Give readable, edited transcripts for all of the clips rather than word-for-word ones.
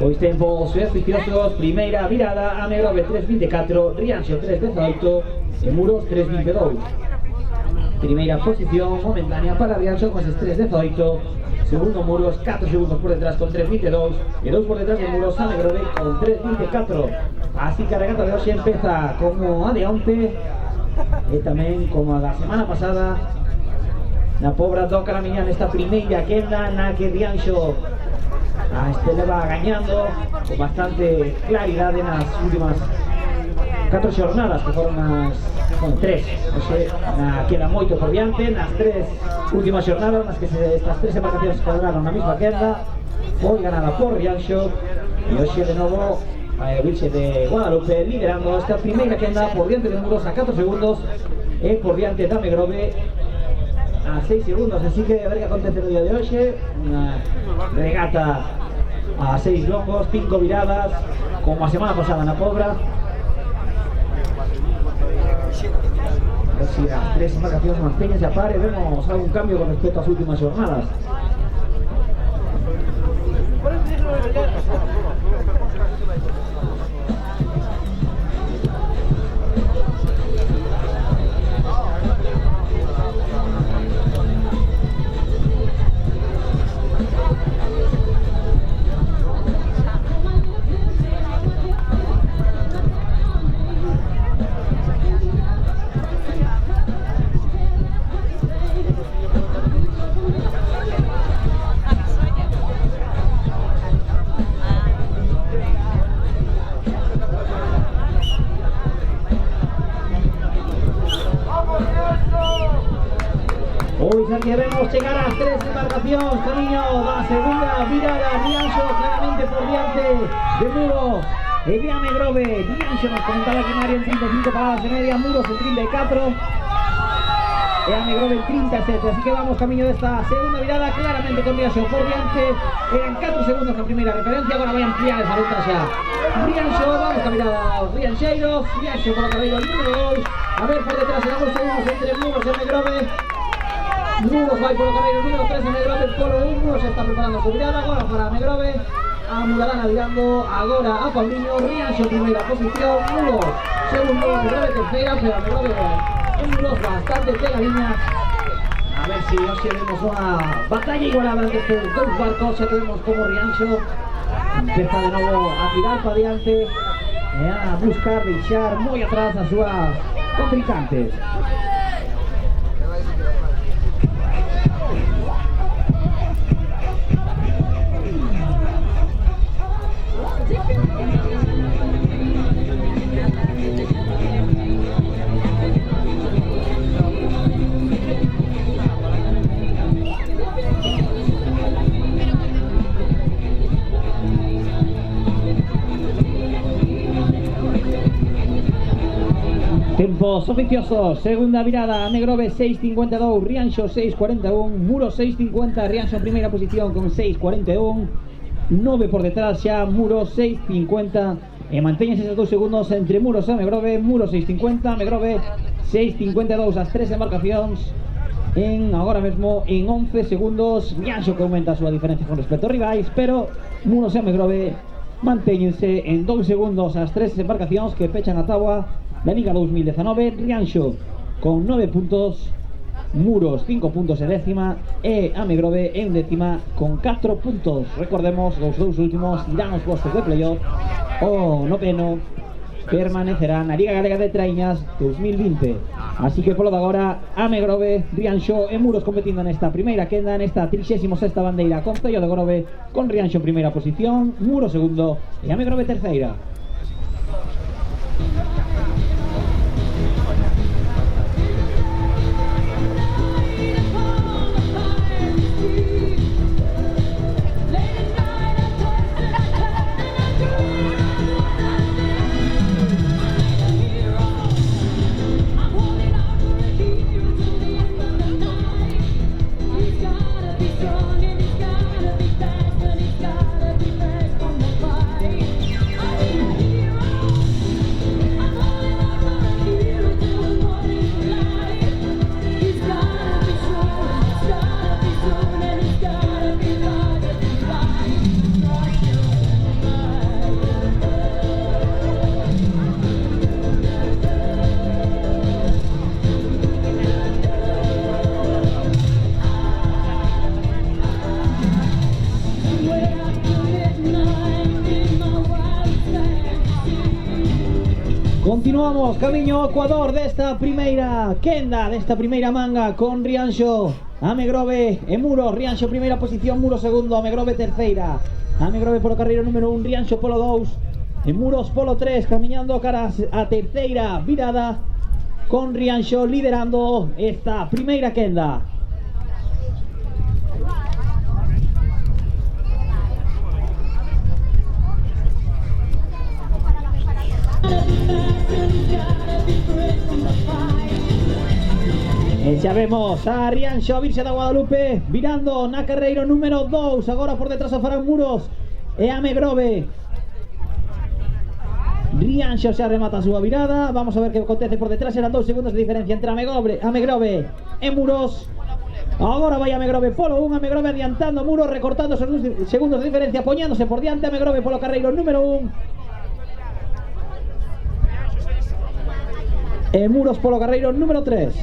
Pois tempos oficiosos, primeira virada, Amegrove 3.24, Rianxo 3.18 e Muros 3.22. Primeira posición momentánea para Rianxo con eses 3.18, segundo Muros 4 segundos por detrás con 3.22 e 2 por detrás de Muros Amegrove con 3.24. Así que a regata de hoxe empeza como a de onte e tamén como a da semana pasada. Na Pobra toca a miña nesta primeira quenda na que Rianxo a leva gañando con bastante claridade nas últimas 4 xornadas que foron as 3, na queda moito por diante nas 3 últimas xornadas nas que estas 3 embarcacións quedaron na mesma quenda. Foi ganada por Rianxo e hoxe de novo a Virxe de Guadalupe liderando esta primeira quenda por diante de Muros a 4 segundos e por diante de Amegrove a 6 segundos, así que a ver que acontece no día de hoxe. Unha regata a 6 longos, 5 viradas, como a semana pasada na Pobra. A ver si as 3 embarcacións mantéñense a par e vemos algún cambio con respecto ás últimas jornadas. Pois aquí vemos chegar as 3 embarcacións, camiño da segunda virada. Rianxo claramente por diante de Muros e de Amegrove. Rianxo nos comentaba que Mario en 35 paradas e media, Muros en 34 e Amegrove en 37, así que vamos camiño desta segunda virada claramente con Rianxo por diante. Eran 4 segundos na primeira referencia, agora vai ampliar esa ruta xa Rianxo. Vamos a mirar aos rianxeiros. Rianxo por o carreiro número 2, a ver por detrás en alguns segundos entre Muros e Amegrove. Muros vai polo carreiro número 3, Amegrove polo 1, Muros está preparando a su virada, agora para Amegrove, a Muradana virando agora a Pauliño. Rianxo primeira posición, Muros segundo, Amegrove terceira, pero Amegrove en Muros bastante pegadiñas. A ver si hoxe vemos unha batalla igualada entre estes dous barcos. Xa vemos como Rianxo empeza de novo a tirar para diante e a buscar deixar moi atrás as súas contrincantes. Tempos oficiosos, segunda virada, Amegrove 6.52, Rianxo 6.41, Muros 6.50, Rianxo en primeira posición con 6.41, 9 por detrás xa Muros 6.50 e mantéñense esos 2 segundos entre Muros e Amegrove. Muros 6.50, Amegrove 6.52, as 3 embarcacións en agora mesmo en 11 segundos. Rianxo que aumenta a súa diferencia con respecto aos rivais, pero Muros e Amegrove mantéñense en 2 segundos as 3 embarcacións que pechan a táboa da Liga 2019. Rianxo con 9 puntos, Muros 5 puntos e décima e Amegrove en décima con 4 puntos. Recordemos, os dous últimos irán aos postos de playoff. O noveno permanecerá na Liga Galega de Traiñas 2020. Así que polo de agora, Amegrove, Rianxo e Muros competindo nesta primeira quenda, nesta 36ª bandeira Concello de Grove, con Rianxo en primeira posición, Muros segundo e Amegrove terceira. Continuamos, camiño Ecuador desta primeira quenda, desta primeira manga con Rianxo, Amegrove e Muros. Rianxo primeira posición, Muros segundo, Amegrove terceira. Amegrove polo carreiro número 1, Rianxo polo 2 e Muros polo 3, camiñando cara a terceira virada con Rianxo liderando esta primeira quenda. E xa vemos a Rianxo, a Virxe da Guadalupe, virando na carreiro número 2. Agora por detrás o farán Muros e Amegrove. Rianxo xa remata a súa virada. Vamos a ver que acontece por detrás. Eran 2 segundos de diferencia entre Amegrove e Muros. Agora vai Amegrove polo 1, Amegrove adiantando, Muros recortando esos 2 segundos de diferencia, poñéndose por diante. Amegrove polo carreiro número 1 e Muros polo carreiro número 3.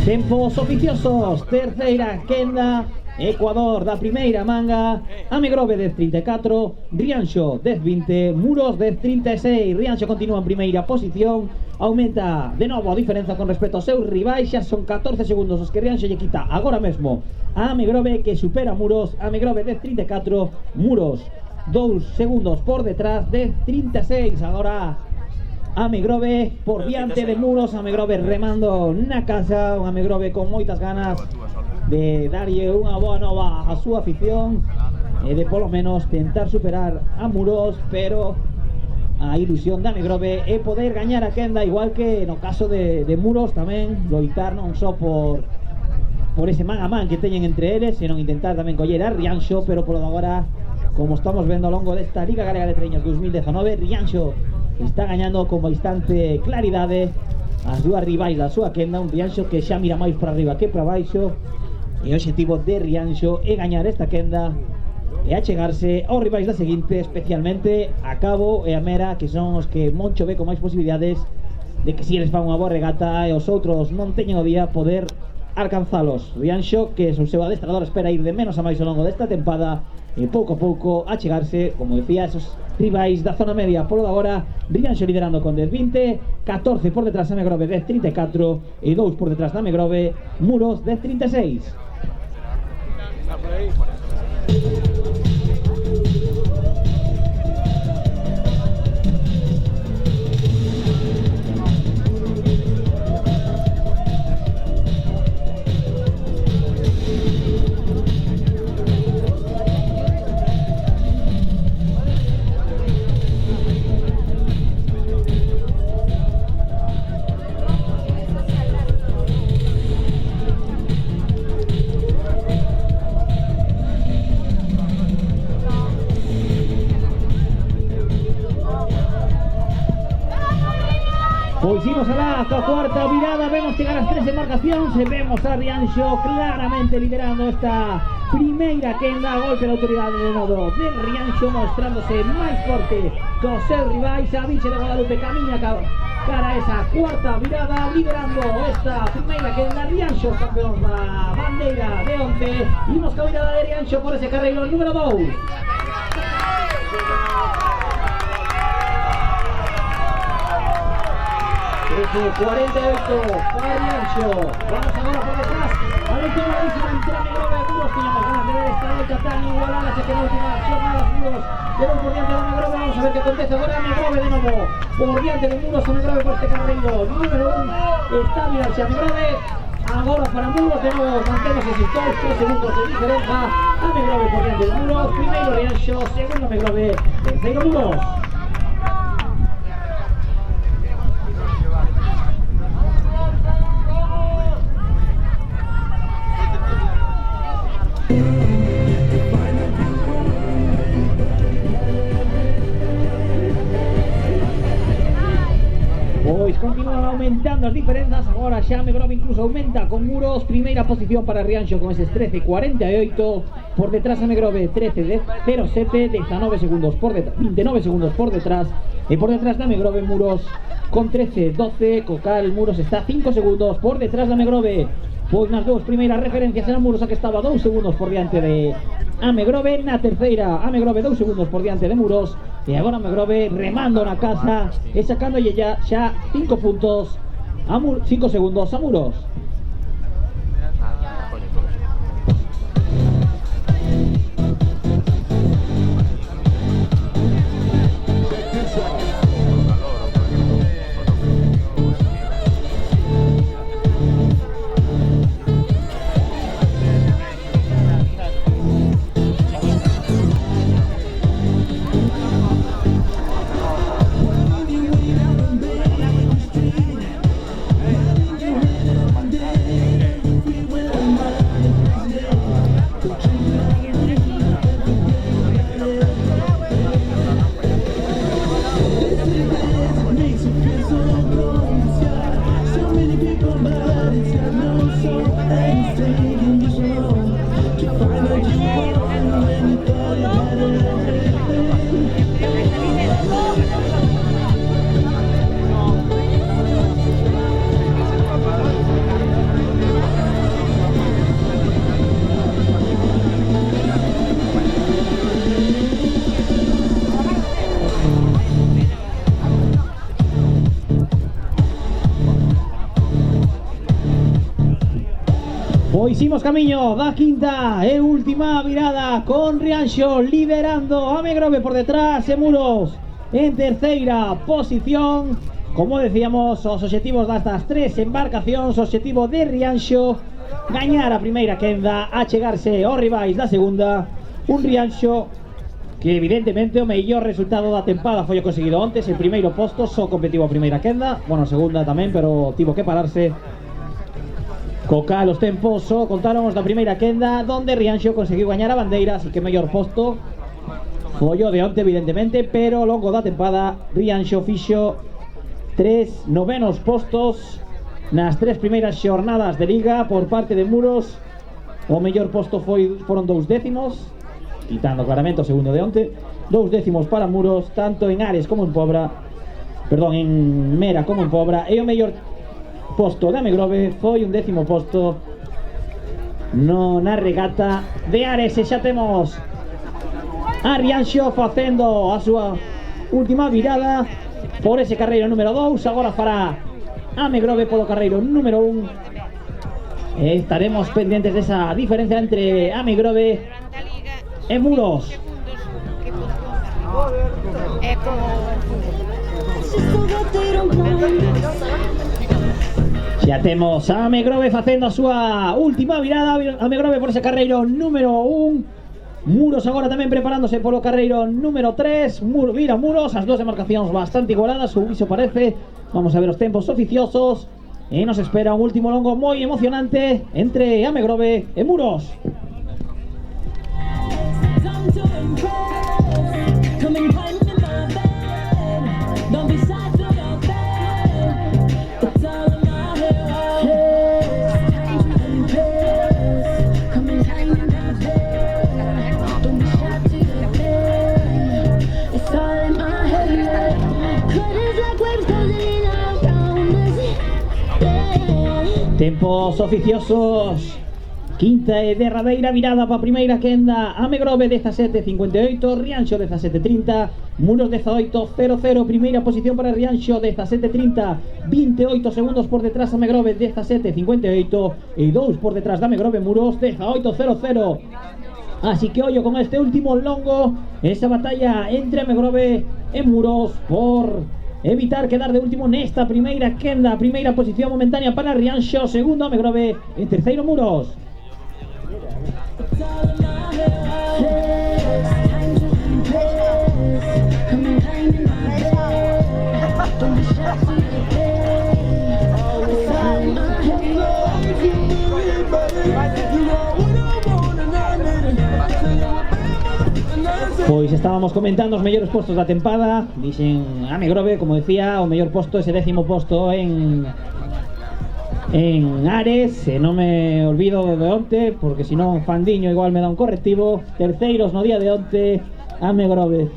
Tempos oficiosos, terceira quenda, Ecuador da primeira manga, Amegrove 10.34, Rianxo 10.20, Muros 10.36. Rianxo continúa en primeira posición, aumenta de novo a diferenza con respecto aos seus rivais, xa son 14 segundos os que Rianxo lle quita agora mesmo a Amegrove, que supera Muros. Amegrove 10.34, Muros 2 segundos por detrás, 10.36. Agora Amegrove por diante de Muros, Amegrove remando na casa, un Amegrove con moitas ganas de darlle unha boa nova a súa afición e de polo menos tentar superar a Muros, pero a ilusión de Amegrove é poder gañar a quenda, igual que no caso de Muros tamén, loitar non só por ese man a man que teñen entre eles, senón intentar tamén coller a Rianxo, pero polo de agora, como estamos vendo ao longo desta Liga Galega de Treños 2019, Rianxo está gañando con bastante claridade as dúas rivais da súa quenda. Un Rianxo que xa mira máis para arriba que para baixo, e o objetivo de Rianxo é gañar esta quenda e achegarse aos rivais da seguinte, especialmente a Cabo e a Mera, que son os que Moncho ve con máis posibilidades de que si eles fan unha boa regata e os outros non teñen o día, poder alcanzalos. Rianxo, que o seu adestrador espera ir de menos a máis ao longo desta tempada e pouco a pouco achegarse, como decía, esos rivais da zona media. Polo de agora, Rianxo liderando con 10.20, 14 por detrás Amegrove 10.34 e 2 por detrás de Amegrove, Muros 10.36. Pois imos alá coa cuarta virada, vemos chegar as 3 embarcacións e vemos a Rianxo claramente liderando esta primeira quenda. A golpe de autoridade de novo de Rianxo, mostrándose máis forte que os seus rivais. A Virxe de Guadalupe camiña cara a esa cuarta virada, liderando esta primeira quenda. Rianxo, campeóns da bandeira de 11. Imos coa virada de Rianxo por ese carreiro número 2. 48 para Rianxo. Vamos agora por detrás a la última buenísima entre Amegrove e Muros. Tiñamos ganas de ver esta loita tan igualada, xa que na última xornada Muros quedou por diante de Amegrove. Vamos a ver que acontece agora. Amegrove de novo por diante de Muros. Amegrove por este carreiro número 1 está Rianxo. Amegrove agora para Muros de novo, manténdose esos 2 segundos de diferenza. Amegrove por diante de Muros, primeiro Rianxo, segundo Amegrove, terceiro Muros. continúan aumentando as diferenzas. Agora xa Amegrove incluso aumenta con Muros. Primeira posición para Rianxo con eses 13.48. Por detrás Amegrove 13.07, 19 segundos por detrás, 29 segundos por detrás. E por detrás de Amegrove Muros con 13.12. Co cal Muros está 5 segundos por detrás de Amegrove. Pois nas dúas primeiras referencias eran Muros a que estaba 2 segundos por diante de Amegrove. Na terceira Amegrove 2 segundos por diante de Muros. E agora Amegrove remando na casa e sacándolle xa 5 puntos a 5 segundos a Muros. Hicimos camiño da quinta e última virada con Rianxo liderando Amegrove por detrás e Muros en terceira posición. Como decíamos, os obxectivos destas tres embarcacións, o obxectivo de Rianxo gañar a primeira quenda, achegarse aos rivais da segunda. Un Rianxo que evidentemente o mellor resultado da tempada foi o conseguido antes. El primeiro posto só competivo a primeira quenda, bueno, a segunda tamén, pero tivo que pararse. Co cal os tempos só contaron os da primeira quenda, donde Rianxo conseguiu gañar a bandeira, así que mellor posto foi o de onte evidentemente, pero ao longo da tempada Rianxo fixo 3 novenos postos nas 3 primeiras xornadas de liga. Por parte de Muros o mellor posto foron 2 décimos, quitando claramente o segundo de onte. 2 décimos para Muros, tanto en Ares como en Pobra, perdón, en Mera como en Pobra, e o mellor posto de Amegrove foi un 10º posto na regata de Ares. E xa temos a Rianxo facendo a súa última virada por ese carreiro número 2. Agora fará Amegrove polo carreiro número 1 e estaremos pendentes desa diferencia entre Amegrove e Muros. Ya temos a Amegrove facendo a súa última virada. Amegrove por ese carreiro número 1. Muros agora tamén preparándose polo carreiro número 3. Vira Muros, as dúas embarcacións bastante igualadas, ou iso parece. Vamos a ver os tempos oficiosos e nos espera un último longo moi emocionante entre Amegrove e Muros. Tempos oficiosos. Quinta e derradeira virada para a primeira quenda. Amegrove 17.58, Rianxo 17.30, Muros 18.00. Primeira posición para Rianxo 17.30, 28 segundos por detrás Amegrove 17.58 e 2 por detrás de Amegrove Muros 18.00. Así que ollo con este último longo, esa batalla entre Amegrove e Muros por evitar quedar de último nesta primeira quenda. Primeira posición momentánea para Rianxo, segundo Amegrove e terceiro Muros. Pois estábamos comentando os mellores postos da tempada. Dixen a Megrove, como decía, o mellor posto, ese 10º posto en Ares, se non me olvido de onte, porque se non Fandiño igual me dá un correctivo. Terceiros no día de onte a Megrove.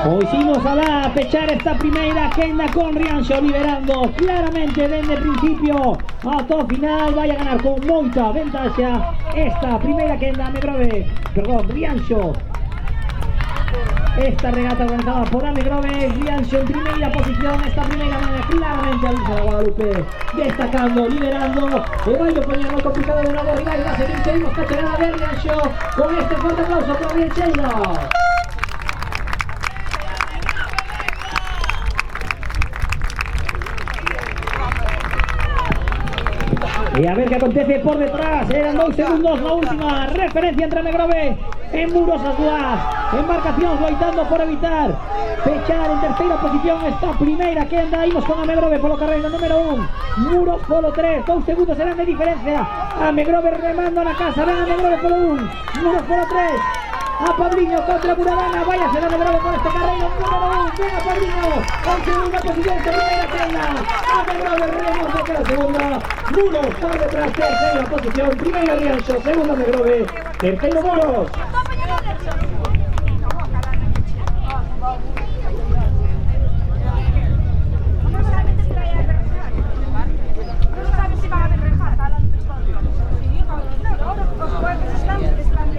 Pois imos alá a pechar esta primeira quenda con Rianxo liberando claramente dende principio ata o final. Vai a ganar con moita ventaxa esta primeira quenda Rianxo. Esta regata organizada por Megrove, Rianxo en primeira posición. Esta primeira manera claramente a Luisa de Guadalupe destacando, liderando. E vai a poñer moi complicado de novo rival da seguinte. Imos que chegada de Rianxo con este forte aplauso para Rianxeiro. E a ver que acontece por detrás. Eran 2 segundos na última referencia entre Megrove en Muros as dúas embarcacións loitando por evitar pechar en terceira posición esta primeira quenda. Imos con a Megrove polo carreiro número 1, Muros polo 3, 2 segundos serán de diferencia. A Megrove remando na casa, ven a Megrove polo 1, Muros polo 3. A Padriño contra Muradana, vaya se da Megrove con este carreiro número 1, ven a Padriño en segunda posición esta primeira quenda. A Megrove remando que la segunda, Muros por detrás, terceira posición, primeiro Rianxo, segunda Megrove, terceiro Muros.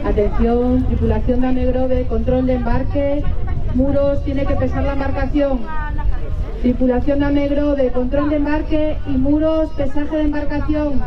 Atención, tripulación de Megrove, control de embarque. Muros tiene que pesar la embarcación. Tripulación de Megrove, control de embarque y Muros, pesaje de embarcación.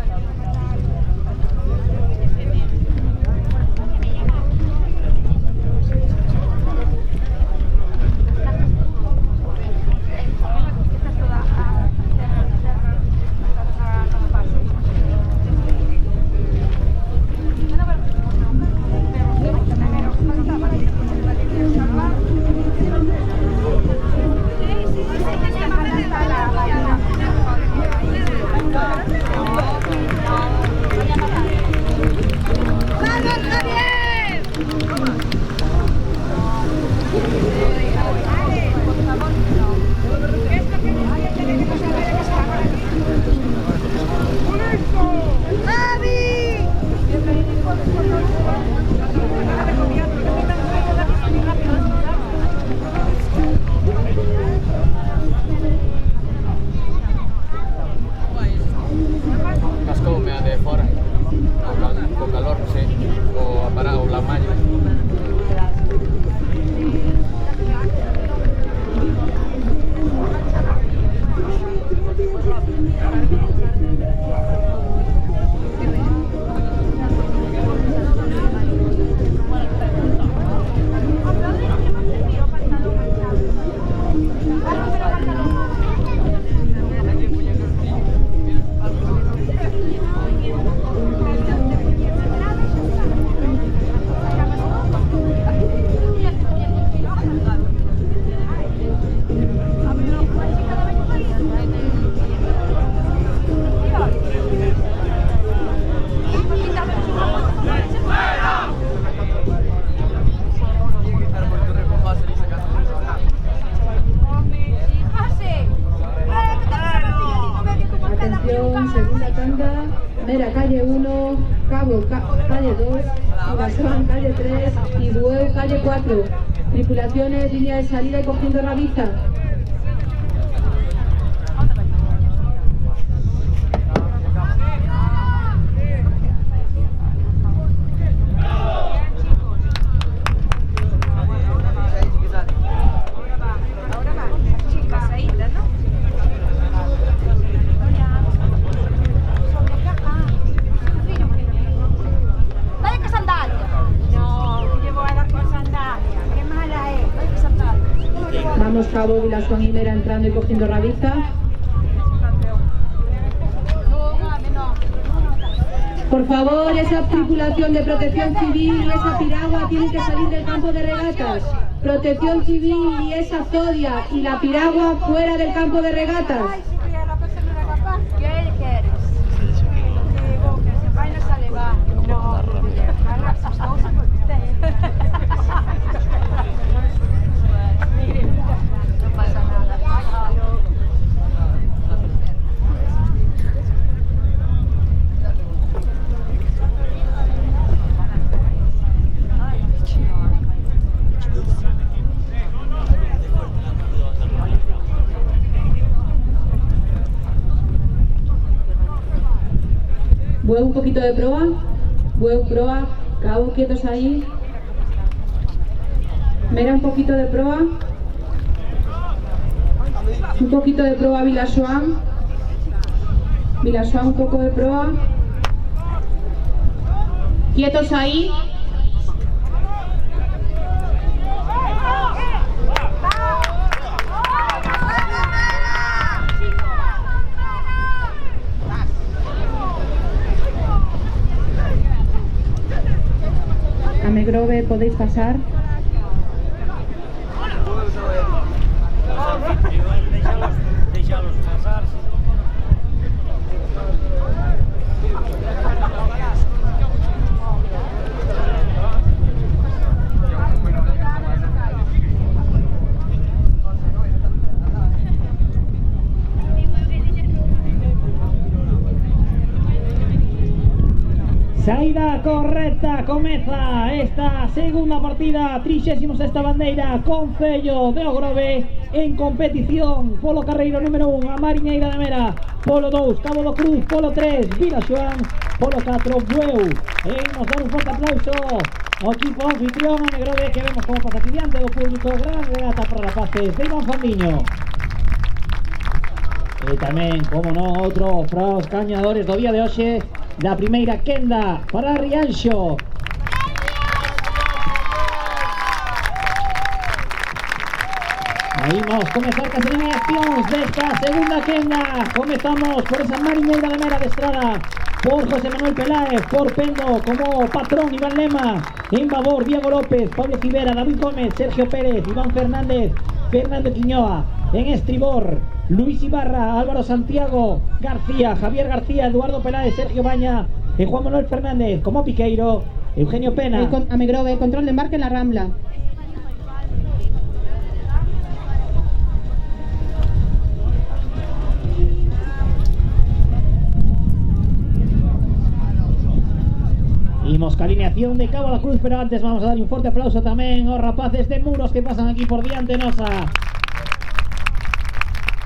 Mera, calle 1, Cabo, calle 2, Ibasón, calle 3 y Bueu, calle 4. Tripulaciones, línea de salida y cogiendo rabiza. Dai che sandalia! Vemos cabo Vilasoan y Mera entrando y cogiendo rabiza. Por favor, esa tripulación de protección civil y esa piragua tienen que salir del campo de regatas. Protección civil y esa Zodia y la piragua fuera del campo de regatas. Bueu un poquito de proa, Bueu proa, cabo quietos ahí. Mera un poquito de proa. Un poquito de proa Vilasoan. Vilasoan un poco de proa. Quietos ahí. Amegrove, podéis pasar. Saída correcta, comeza esta segunda partida, 36ª bandeira, Concello de Ogrove en competición polo carreiro número 1, a Mariñeira de Mera, polo 2, Cabo do Cruz, polo 3, Vilasoan, polo 4, Bueu. E imos dar un forte aplauso ao equipo anfitrión Amegrove, que vemos como pasa aquí diante do público, gran regata para rapaces de Iván Fandiño. E tamén, como non, outro para os cañadores do día de hoxe, da primeira quenda para Rianxo. Imos comezar cas eliminacións desta segunda quenda. Comezamos por esa Mariñeira de Mera de Estrada, por José Manuel Peláez, por Pendo como patrón Iván Lema, en babor Diego López, Pablo Civera, David Gómez, Sergio Pérez, Iván Fernández, Fernando Quiñoa, en estribor Luis Ibarra, Álvaro Santiago García, Javier García, Eduardo Peláez, Sergio Baña, y Juan Manuel Fernández como piqueiro, Eugenio Pena. Amegrove, control de embarque en la Rambla. Imos ca alineación de Cabo da Cruz, pero antes vamos a dar un forte aplauso tamén aos rapaces de Muros que pasan aquí por diante nosa.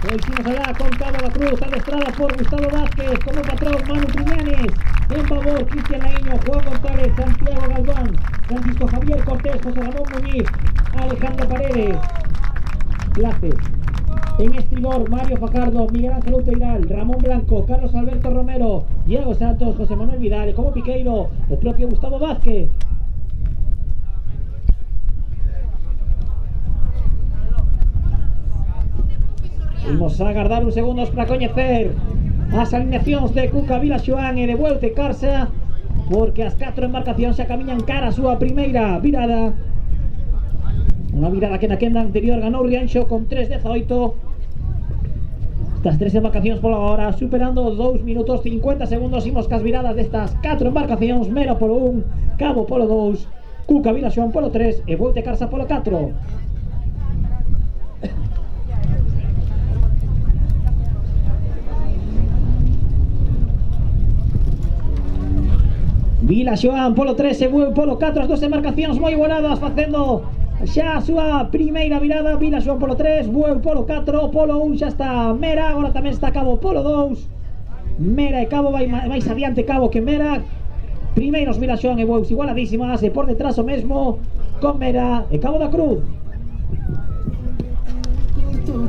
Hoy hicimos allá con Cabo da Cruz, adestrada por Gustavo Vázquez, como patrón Manu Priñanes, en favor Cristian Laíño, Juan González, Santiago Galván, Francisco Javier Cortés, José Ramón Muñiz, Alejandro Paredes, Places. En estribor, Mario Fajardo, Miguel Ángel Outeiral, Ramón Blanco, Carlos Alberto Romero, Diego Santos, José Manuel Vidal, como piqueiro, o propio Gustavo Vázquez. Imos a agardar uns segundos para coñecer as alineacións de Cuca Vilasoan e de Bueu Carsa, porque as 4 embarcacións xa camiñan cara a súa primeira virada. Unha virada que na quenda anterior ganou Rianxo con 3:18. Estas 3 embarcacións polo agora superando 2 minutos 50 segundos. Imos cas viradas destas 4 embarcacións. Mera polo 1, Cabo polo 2, Cuca Vilasoan polo 3 e Bueu Carsa polo 4. Vilasoan polo 3 e Bueu polo 4, as 2 embarcacións moi igualadas, facendo xa a súa primeira virada. Vilasoan polo 3, Bueu polo 4, polo 1 xa está Mera, agora tamén está Cabo polo 2. Mera e Cabo vai máis adiante Cabo que Mera. Primeiros Vilasoan e Bueu igualadísimas, e por detrás o mesmo con Mera e Cabo da Cruz.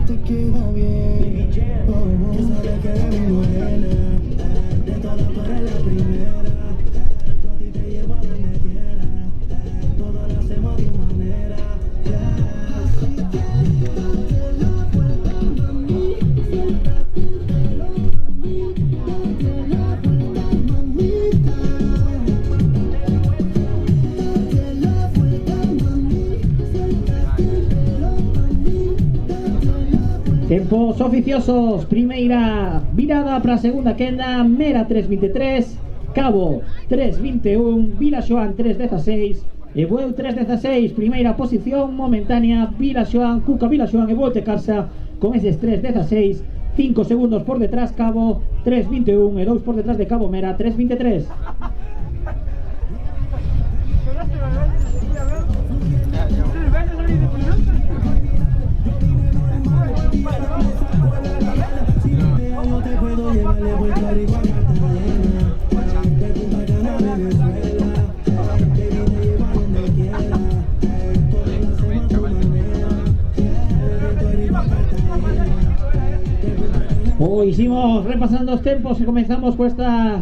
Te queda bien, que sabe que eres mi buena, de todo tú eres la primera. Todo lo hacemos de manera. Tempos oficiosos, primeira virada para a segunda quenda, Mera 3.23, Cabo 3.21, Vilaxoán 3.16 e Bueu 3.16, primeira posición momentánea, Vilaxoán, Cuca Vilaxoán e Volte Carsa con eses 3.16, 5 segundos por detrás Cabo 3.21 e 2 por detrás de Cabo Mera 3.23. Pois imos repasando os tempos e comenzamos con esta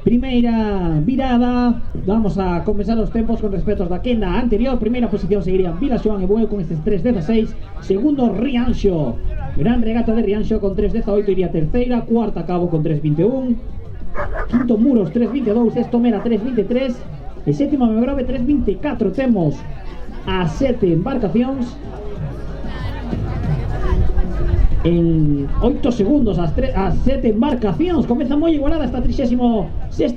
primeira virada. Vamos a comenzar os tempos con respecto da quenda anterior. Primeira posición seguirían Vilaxoán e Bueu con estes 3.16. Segundo, Rianxo, gran regata de Rianxo con 3.18, iría terceira. Cuarta, Cabo con 3.21. Quinto, Muros 3.22. Sexto, Mera 3.23. E sétimo, Megrove 3.24. Temos a 7 embarcacións en 8 segundos as 7 embarcacións. Comeza moi igualada esta 36ª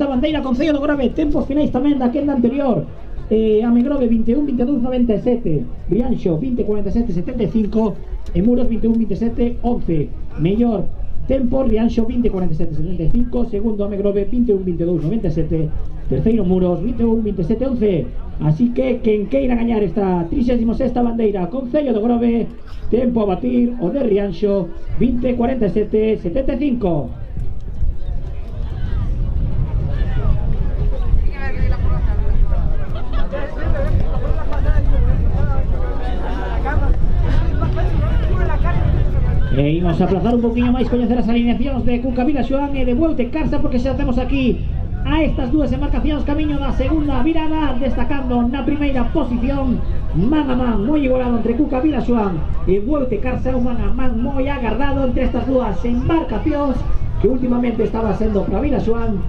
bandeira Concello do Grove. Tempos finais tamén da quenda anterior. A Megrove 21-22-97, Rianxo 20-47-75 e Muros 21-27-11. Mellor tempo Rianxo 20-47-75, segundo a Megrove 21-22-97, terceiro Muros 21-27-11. Así que quen queira gañar esta 36ª bandeira Concello do Grove, tempo a batir o de Rianxo 20-47-75. E imos a aplazar un poquinho máis coñecer as alineacións de Cuca Vilaxoán e de Volte Carsa, porque xa temos aquí a estas dúas embarcacións camiño da segunda virada, destacando na primeira posición man a man moi igualado entre Cuca Vilaxoán e Volte Carsa, un man a man moi agardado entre estas dúas embarcacións que últimamente estaba sendo para Vilaxoán,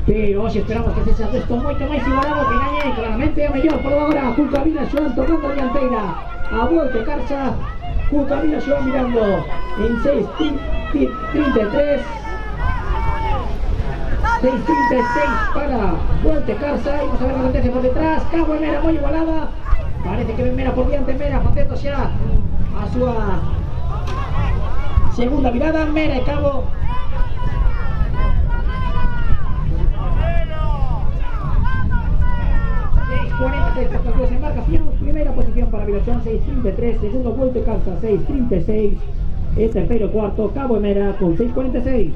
pero hoxe esperamos que sexa desto moito máis igualado, que gañe claramente o mellor. Por agora Cuca Vilaxoán tocando a dianteira a Volte Carsa, Cuca Vilaxoán mirando en 6.33, 6.36 para Volte Carsa. Vamos a ver la tendencia por detrás. Cabo e Mera moi igualada, parece que ven Mera por diante. Mera facendo xa a súa segunda virada. Mera e Cabo estas dos embarcacións. Primeira posición para Vilaxoán 6.33, segundo Volte Carsa 6.36 e terceiro e cuarto Cabo e Mera con 6.46.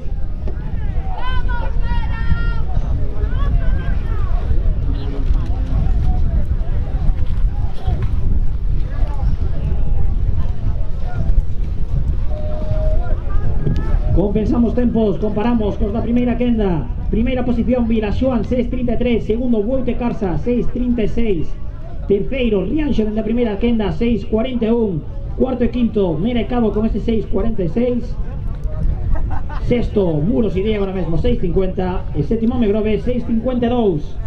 Compensamos tempos, comparamos cos da primeira quenda. Primeira posición Vilaxoán 6.33, segundo Volte Carsa 6.36, terceiro Rianxo dende a primeira quenda 6.41, cuarto e quinto Mera e Cabo con este 6.46, sexto Muros e Diego ahora mesmo 6.50 e sétimo Megrove 6.52.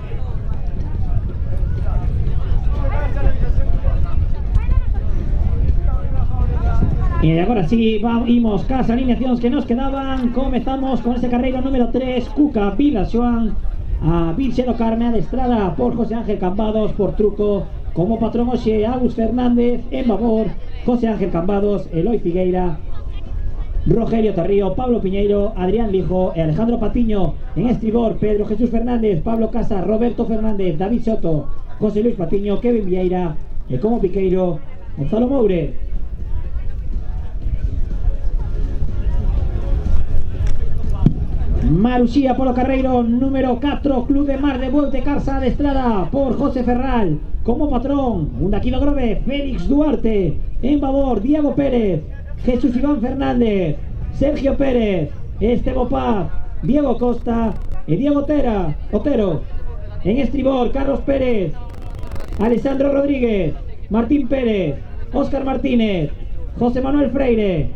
E agora sí, imos cas alineacións que nos quedaban. Comezamos con ese carreiro número 3, Cuca Vilaxoán, a Virxe do Carme adestrada por José Ángel Cambados, por truco como patrón hoxe Agus Fernández, en babor José Ángel Cambados, Eloi Figueira, Rogelio Tarrío, Pablo Piñeiro, Adrián Lijo e Alejandro Patiño. En estribor Pedro Jesús Fernández, Pablo Casas, Roberto Fernández, David Soto, José Luis Patiño, Kevin Vieira e como piqueiro Gonzalo Moure. Maruxía polo carreiro número 4, Club de Mar de Volte Carsa adestrada por José Ferral, como patrón un daqui do Grove Félix Duarte, en babor Diego Pérez, Jesús Iván Fernández, Sergio Pérez, Estebo Paz, Diego Costa e Diego Otero. En estribor Carlos Pérez, Alessandro Rodríguez, Martín Pérez, Óscar Martínez, José Manuel Freire,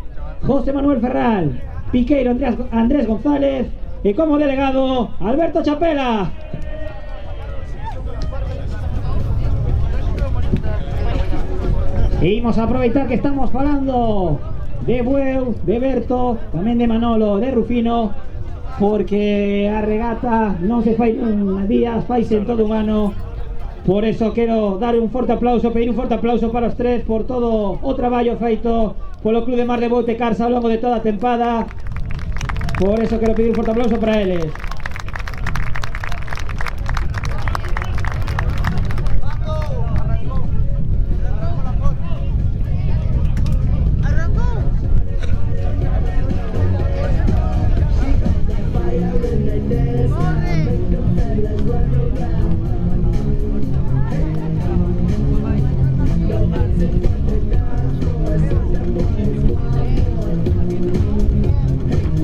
José Manuel Ferral, piqueiro Andrés González e como delegado Alberto Chapela. E imos a aproveitar que estamos falando de Bueu, de Berto, tamén de Manolo, de Rufino, porque a regata non se fai un día, faise en todo un ano. Por eso quero dar un forte aplauso, pedir un forte aplauso para os tres por todo o traballo feito polo Club de Mar de Bueu de Carsa ao longo de toda a tempada. Por eso quero pedir un forte aplauso para eles.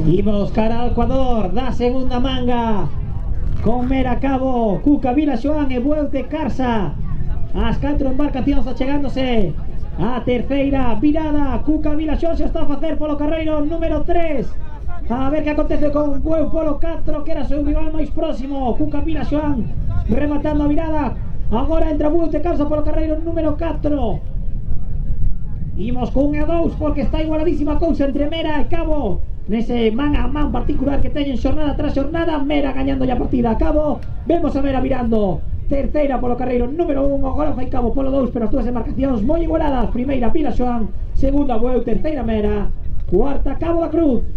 Imos cara ao Ecuador da segunda manga con Mera Cabo, Cuca Vilaxoán e Bueu de Carsa. As 4 embarcacións achegándose a terceira virada. Cuca Vilaxoán xa está a facer polo carreiro número 3. A ver que acontece con Bueu polo 4, que era o seu rival máis próximo. Cuca Vilaxoán rematando a virada. Agora entra Bueu de Carsa polo carreiro número 4. Imos con 1 a 2 porque está igualadísima a cousa entre Mera e Cabo. Nese man a man particular que teñen xornada tras xornada. Mera gañando a partida a Cabo. Vemos a Mera virando terceira polo carreiro número 1. Agora fai Cabo polo 2, pero as dúas embarcacións moi igualadas. Primeira Vilaxoán, segunda Bueu, terceira Mera, cuarta Cabo da Cruz.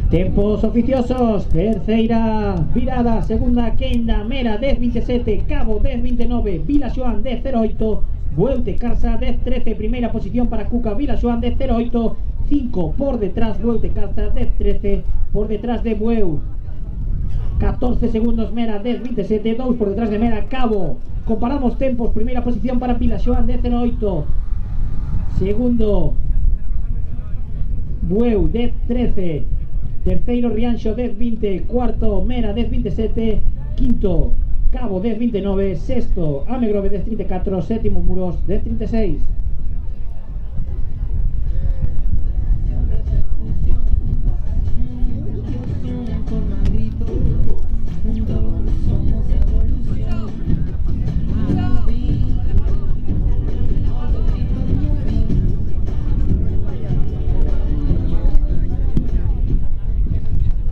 Tempos oficiosos, terceira virada, segunda quenda, Mera 10.27, Cabo 10.29, Vilaxoán 10.08, Bueu de Carsa 10.13, primeira posición para Cuca Vilaxoán 10.08, 5 por detrás Bueu de Carsa 10.13, por detrás de Bueu, 14 segundos Mera 10.27, 2 por detrás de Mera, Cabo. Comparamos tempos, primeira posición para Vilaxoán 10.08, segundo Bueu 10.13, terceiro Rianxo 10.20, cuarto Mera 10.27, quinto Cabo 10.29, sexto Amegrove 10.34, sétimo Muros 10.36.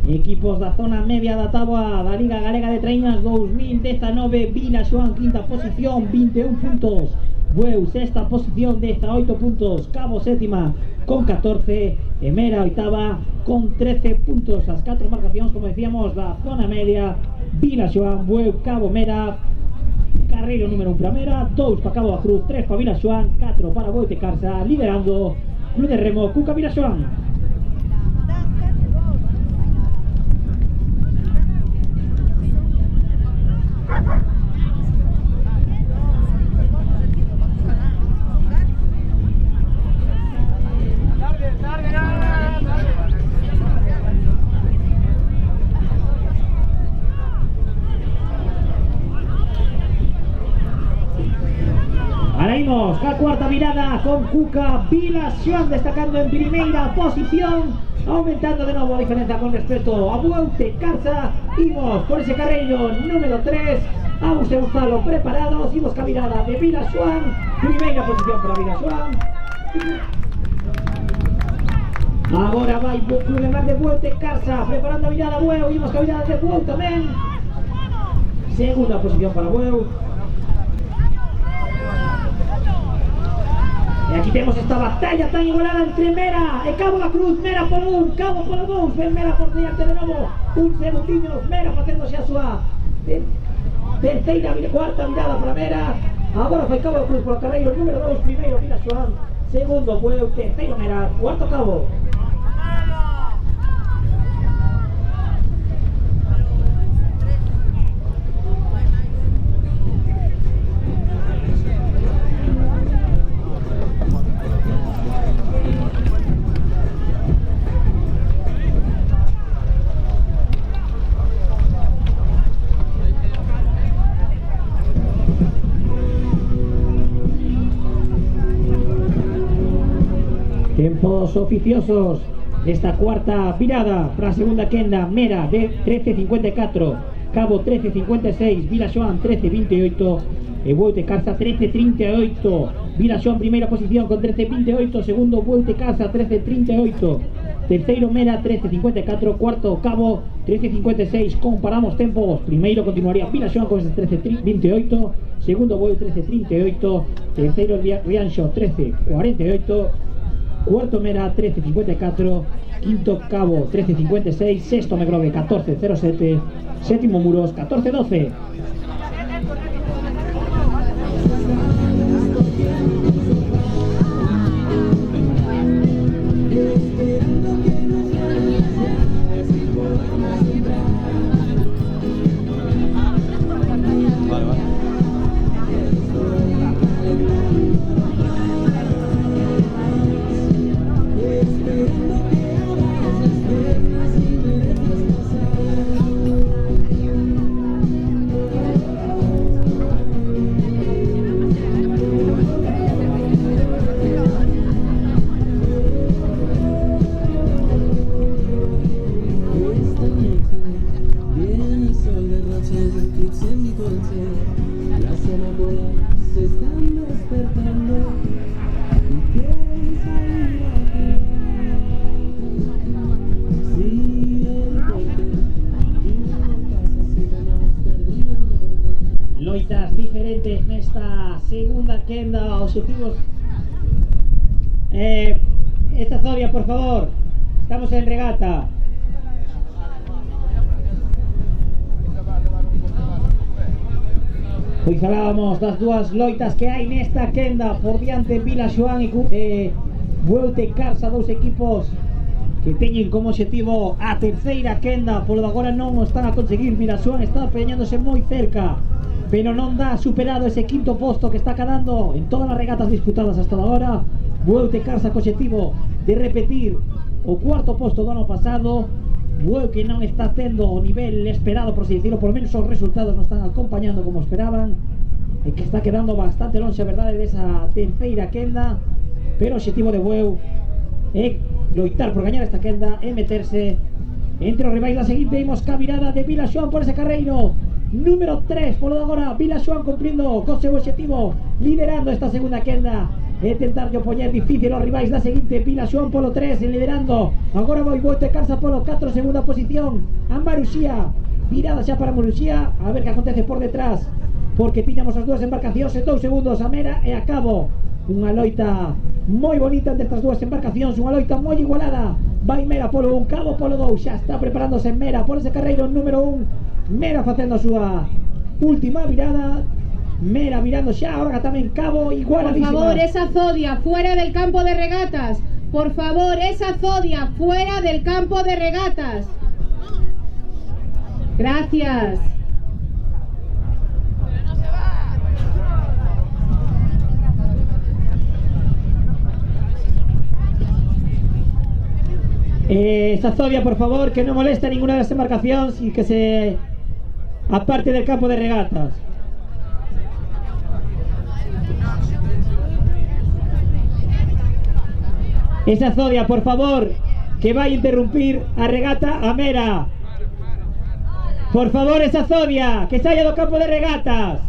Equipos da zona media da táboa da Liga Galega de Traiñas 2019, Vilaxoán quinta posición, 21 puntos, Bueu sexta posición, 18 puntos, Cabo sétima con 14 e Mera oitava con 13 puntos. As 4 marcacións, como decíamos, da zona media: Vilaxoán, Bueu, Cabo, Mera. Carreiro número 1 para Mera, 2 para Cabo da Cruz, 3 para Vilaxoán, 4 para Bueu de Carsa, liderando Club de Remo Cuca Vilaxoán. A cuarta mirada con Cuca Vilaxoán destacando en primeira posición, aumentando de novo a diferencia con respecto a Bueu de Carsa. Imos por ese carreiro número 3, Agus e Gonzalo preparados. Imos ca mirada de Vilaxoán, primeira posición para Vilaxoán. Agora vai o Club de Mar de Bueu de Carsa preparando a mirada Bueu. Imos ca mirada de Bueu tamén, segunda posición para Bueu. E aquí temos esta batalla tan igualada entre Mera e Cabo da Cruz. Mera polo 1, Cabo polo 2, ven Mera por diante de novo, un segundinho, Mera facéndose a súa terceira, cuarta mirada para Mera. Agora fai cabo do cruz polo carreiro, número 2, primeiro Vila Xoán, segundo Bueu, terceiro Mera, cuarto Cabo. Tiempos oficiosos desta cuarta virada para a segunda quenda. Mera de 13.54, Cabo 13.56, Vila Xoán 13.28 e Bueu de Carza 13.38. Vila Xoán primeira posición con 13.28, segundo Bueu de Carza 13.38, terceiro Mera 13.54, cuarto Cabo 13.56. Comparamos tempos, primeiro continuaría Vila Xoán con 13.28, segundo Bueu 13.38, terceiro Rianxo 13.48, cuarto Mera 13.54, quinto Cabo 13.56, sexto Megrove 14.07, séptimo Muros 14.12. Loitas diferentes nesta segunda quenda, objetivos. Esta Zodia, por favor, estamos en regata. Pois falábamos das dúas loitas que hai nesta quenda, por diante Vila Xoán e Bueu de Carza, dous equipos que teñen como objetivo a terceira quenda. Polo de agora non o están a conseguir. Vila Xoán está peñándose moi cerca, pero non dá superado ese quinto posto que está quedando en todas as regatas disputadas hasta agora. Bueu de Carza co objetivo de repetir o cuarto posto do ano pasado. Bueu que non está tendo o nivel esperado, por así decirlo, por lo menos os resultados non están acompañando como esperaban, e que está quedando bastante longe, a verdade, desa terceira quenda. Pero o objetivo de Bueu é loitar por gañar esta quenda e meterse entre os rivais da seguinte. Imos ca virada de Vila Xoán por ese carreiro número 3, polo de agora Vila Xoán cumprindo co seu objetivo, liderando esta segunda quenda e tentar de poñer difícil aos rivais da seguinte. Vila Xoán polo 3 liderando, agora vai Bueu de Carza polo 4, segunda posición a Maruxía, virada xa para Maruxía, a ver que acontece por detrás, porque tiñamos as dúas embarcacións en 2 segundos, a Mera e a Cabo. Unha loita moi bonita entre estas dúas embarcacións, unha loita moi igualada. Vai Mera polo 1, Cabo polo 2, xa está preparándose Mera por ese carreiro número 1. Mera facendo a súa última virada, Mera virando xa, ahora tamén Cabo igualadísima. Por favor, esa Zodia fuera del campo de regatas. Por favor, esa Zodia fuera del campo de regatas. Gracias. Esa Zodia, por favor, que non moleste a ninguna das embarcacións e que se aparte del campo de regatas. Esa Zodia, por favor, que vai interrumpir a regata a Mera. Por favor, esa Zodia, que saia do campo de regatas.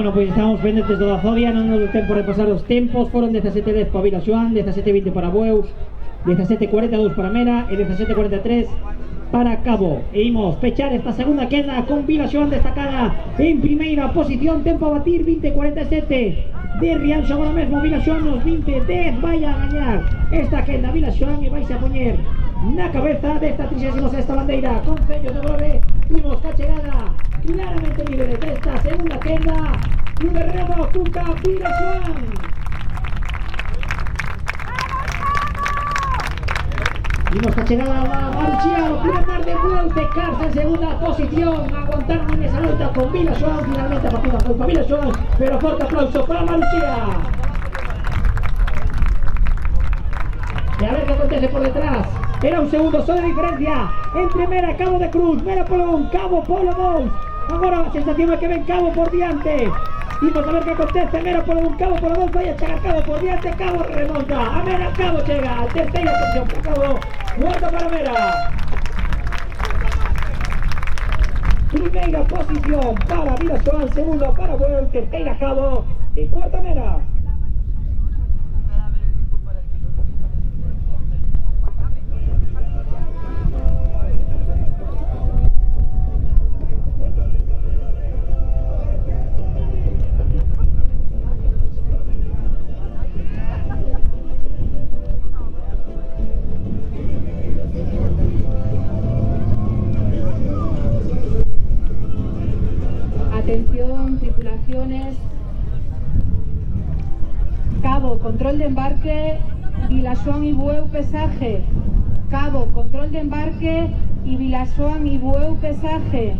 Bueno, pues estamos pendentes toda Zodia, non nos ten por repasar os tempos. Foron 17:10 para Vila Xoán, 17:20 para Bueu, 17:42 para Mera e 17:43 para Cabo. E imos pechar esta segunda quenda con Vila Xoán destacada en primeira posición, tempo a batir 20:47 de Rianxo. Agora mesmo Vila Xoán nos 20:10 vai a gañar esta quenda Vila Xoán e vais a poñer na cabeza desta 36ª bandeira. Concello de Grove, imos ca chegada claramente líderes desta segunda quenda. Club de Remo Cuca Vila Xoán. Imos ca chegada a Maruchía, o Club Mar de Bueu de Carza en segunda posición, aguantando en esa lucha con Vila Xoán. Finalmente a partida foi para Vila Xoán, pero forte aplauso para Maruchía. E a ver que acontece por detrás. Era un segundo só de diferencia entre Mera e Cabo de Cruz. Mera polo 1, Cabo polo 2. Agora a sensación é que ven Cabo por diante. Imos a ver que acontece. Mera polo 1, Cabo polo 2. Vai a chegar Cabo por diante. Cabo remonta. A Mera, Cabo chega. Terceira posición para Cabo. Cuarta para Mera. Primeira posición para Vila Xoán. Segunda para Bueu. Terceira Cabo. E cuarta Mera. Atención, tripulaciones. Cabo, control de embarque, Vila Xoán y Bueu, pesaje. Cabo, control de embarque y Vila Xoán y Bueu, pesaje.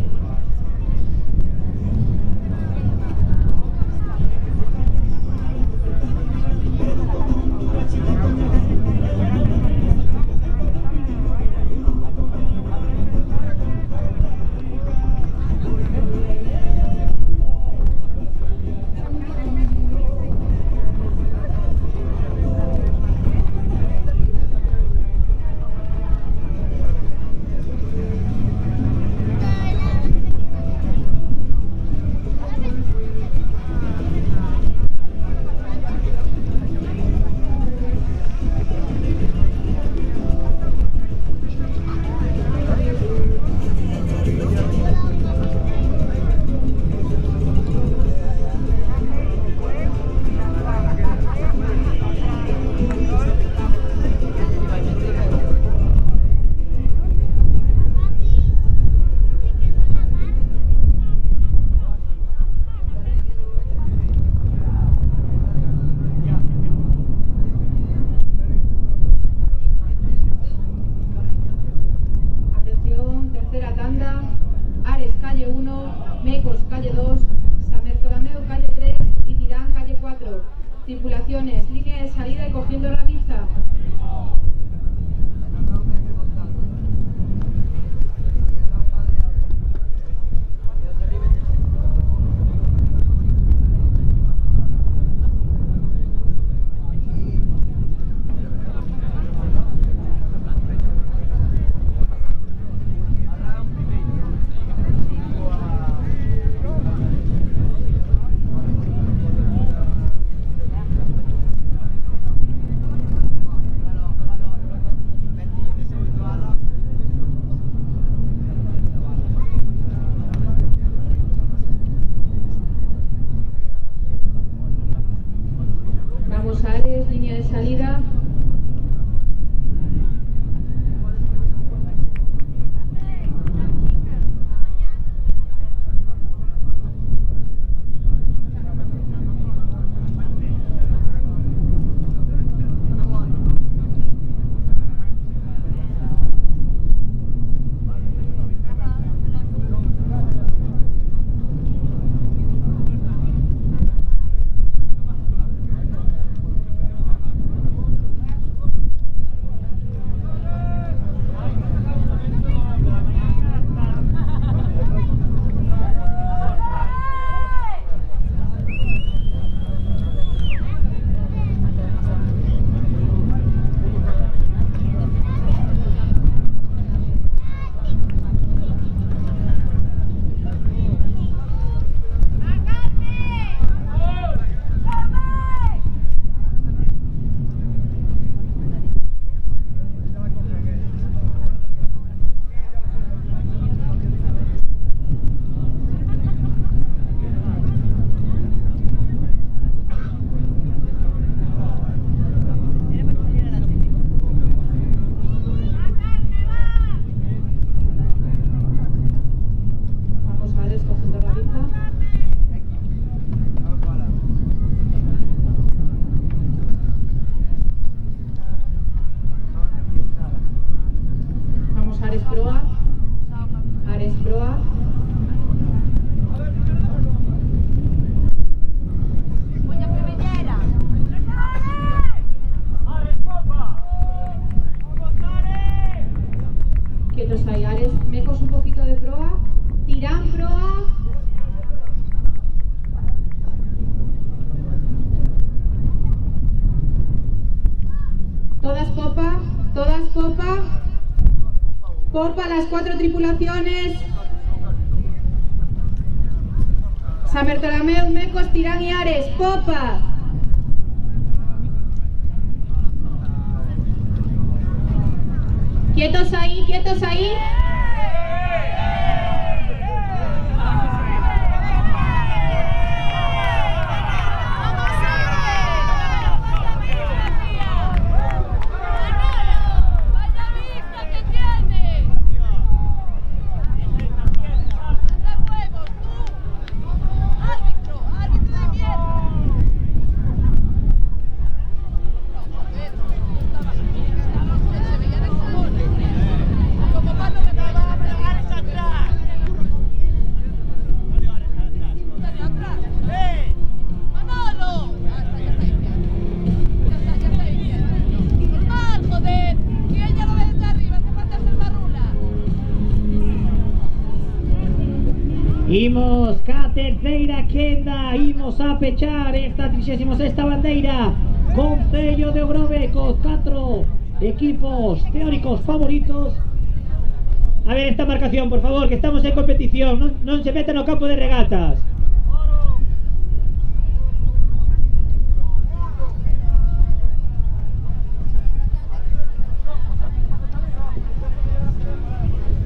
Tenemos Ares Proa. Ares Proa. Quietos ahí, Ares. Mecos un poquito de proa. Tirán proa. Todas popa, todas popa. Popa las 4 tripulaciones. San Bartolomeu, Mecos, Tirán y Ares. Popa. Quietos ahí, quietos ahí. Imos ca terceira quenda, imos a pechar esta 36ª bandeira Concello de Ogrove cos 4 equipos teóricos favoritos. A ver esta marcación, por favor, que estamos en competición, non se meten no campo de regatas.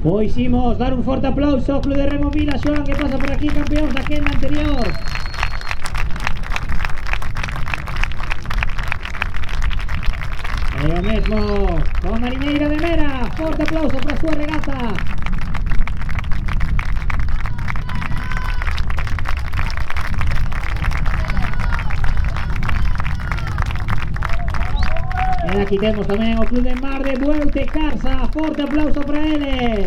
Pois imos dar un forte aplauso ao Club de Remo Vila Xoán, que pasa por aquí, campeón da quenda anterior. E o mesmo con Mariñeira de Mera, forte aplauso para a súa regata. E aquí temos tamén o Club de Mar de Bueute Carsa, forte aplauso para eles.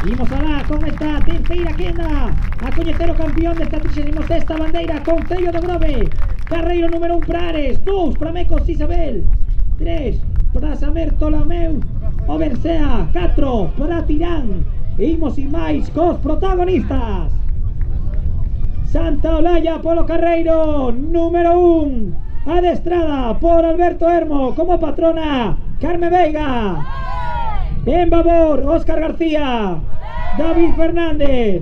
Imos alá con esta terceira quenda a coñecer o campeón desta 36ª bandeira Concello de Ogrove. Carreiro número 1 para Ares, 2 para Mecos Isabel, 3 para San Bartolomeu o Bersea, 4 para Tirán. E imos sin máis cos protagonistas. Santa Olalla polo carreiro número 1, adestrada por Alberto Hermo, como patrona Carme Veiga. En babor, Óscar García, David Fernández,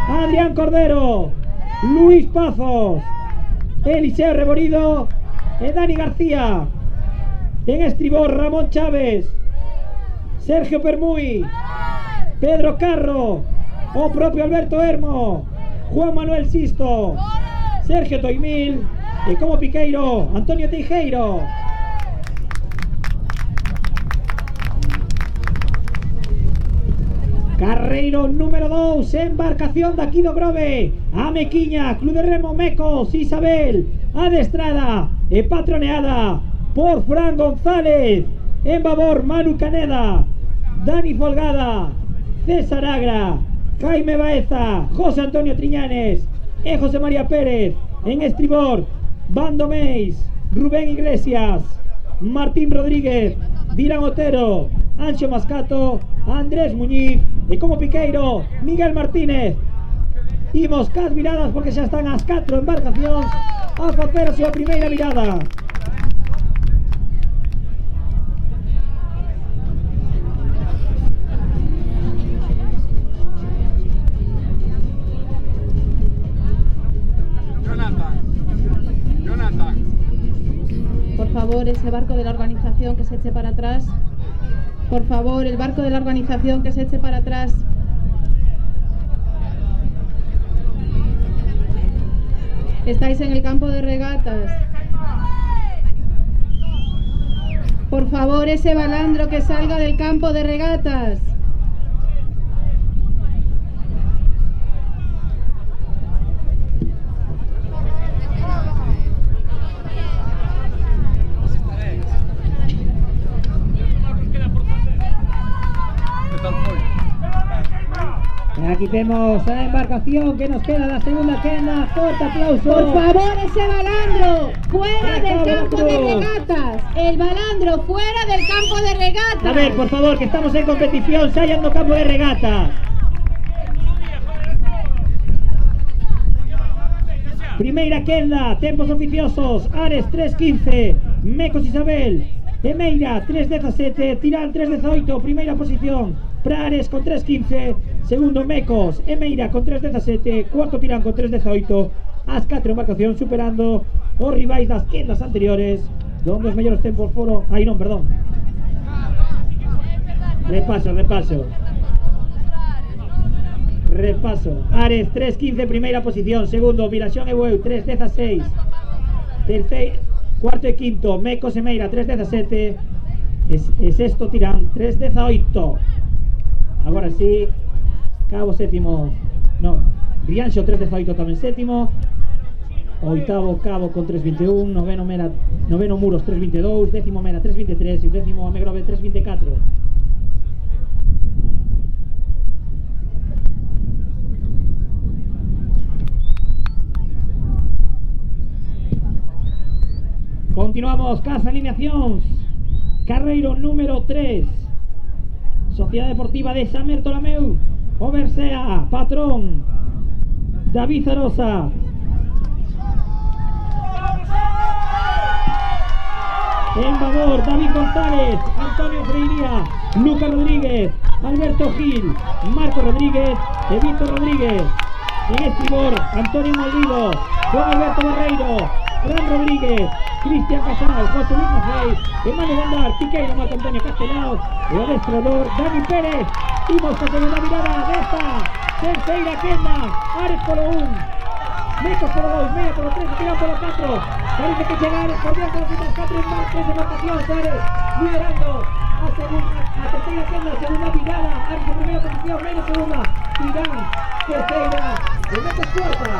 Adrián Cordero, Luis Pazos, Eliseo Reborido e Dani García. En estribor, Ramón Chávez, Sergio Permuy, Pedro Carro, o propio Alberto Hermo, Juan Manuel Sisto, Sergio Toimil e como piqueiro Antonio Teijeiro. Carreiro número 2, embarcación de aquí do Grove, a Mequiña, Club de Remo Mecos Isabel, adestrada e patroneada por Fran González. En babor, Manu Caneda, Dani Folgada, César Agra, Jaime Baeza, José Antonio Triñanes e José María Pérez. En estribor, Bando Meis, Rubén Iglesias, Martín Rodríguez, Dirán Otero, Anxo Mascato, Andrés Muñiz e como piqueiro Miguel Martínez. Imos cas viradas porque xa están as 4 embarcacións a facer a súa primeira virada. Por favor, ese barco de la organización que se eche para atrás. Por favor, el barco de la organización que se eche para atrás. Estáis en el campo de regatas. Por favor, ese balandro que salga del campo de regatas. Quitemos a la embarcación que nos queda la segunda quenda. Fuerte aplauso. Por favor, ese balandro fuera del campo de regatas. El balandro fuera del campo de regatas. A ver, por favor, que estamos en competición. Saian do campo de regatas. Primeira quenda, tempos oficiosos. Ares 3.15, Mecos Isabel e Meira 3.17, Tirán 3.18, primeira posición para Ares con 3.15, segundo Mecos e Meira con 3.17, cuarto Tirán con 3.18, as 4 embarcacións superando os rivais das quendas anteriores, donde os mellores tempos foron... Ai non, perdón. Repaso. Ares 3.15, primeira posición. Segundo, Viraxón e Bueu 3.16. Cuarto e quinto, Mecos e Meira 3.17. E sexto Tirán 3.18. Agora sí, Cabo sétimo. No, Rianxo 3.18 tamén sétimo. Oitavo Cabo con 3.21. Noveno Muros 3.22. Décimo Mera 3.23. E décimo Amegrove 3.24. Continuamos cas alineacións. Carreiro número 3, Sociedade Deportiva de San Bertolomeu, Oversea, patrón David Zarosa. Embador, David González, Antonio Freiría, Lucas Rodríguez, Alberto Gil, Marco Rodríguez e Víctor Rodríguez. En estribor, Antonio Malvido, Juan Alberto Barreiro, Fran Rodríguez, Cristian Casal, José Luis Macei, Emmanuel Andar, Piqueiro, Marco Antonio Castelao e o adestrador Dani Pérez. Imos a segunda mirada desta terceira quenda. Ares polo 1, Mecos polo 2, Meira polo 3, Tirán polo 4. Parece que chega Ares por diante das outras 4 embarcacións. Ares liderando a terceira quenda, segunda mirada. Ares en primeira posición, Meira segunda, Tirán terceira e Mecos cuarta.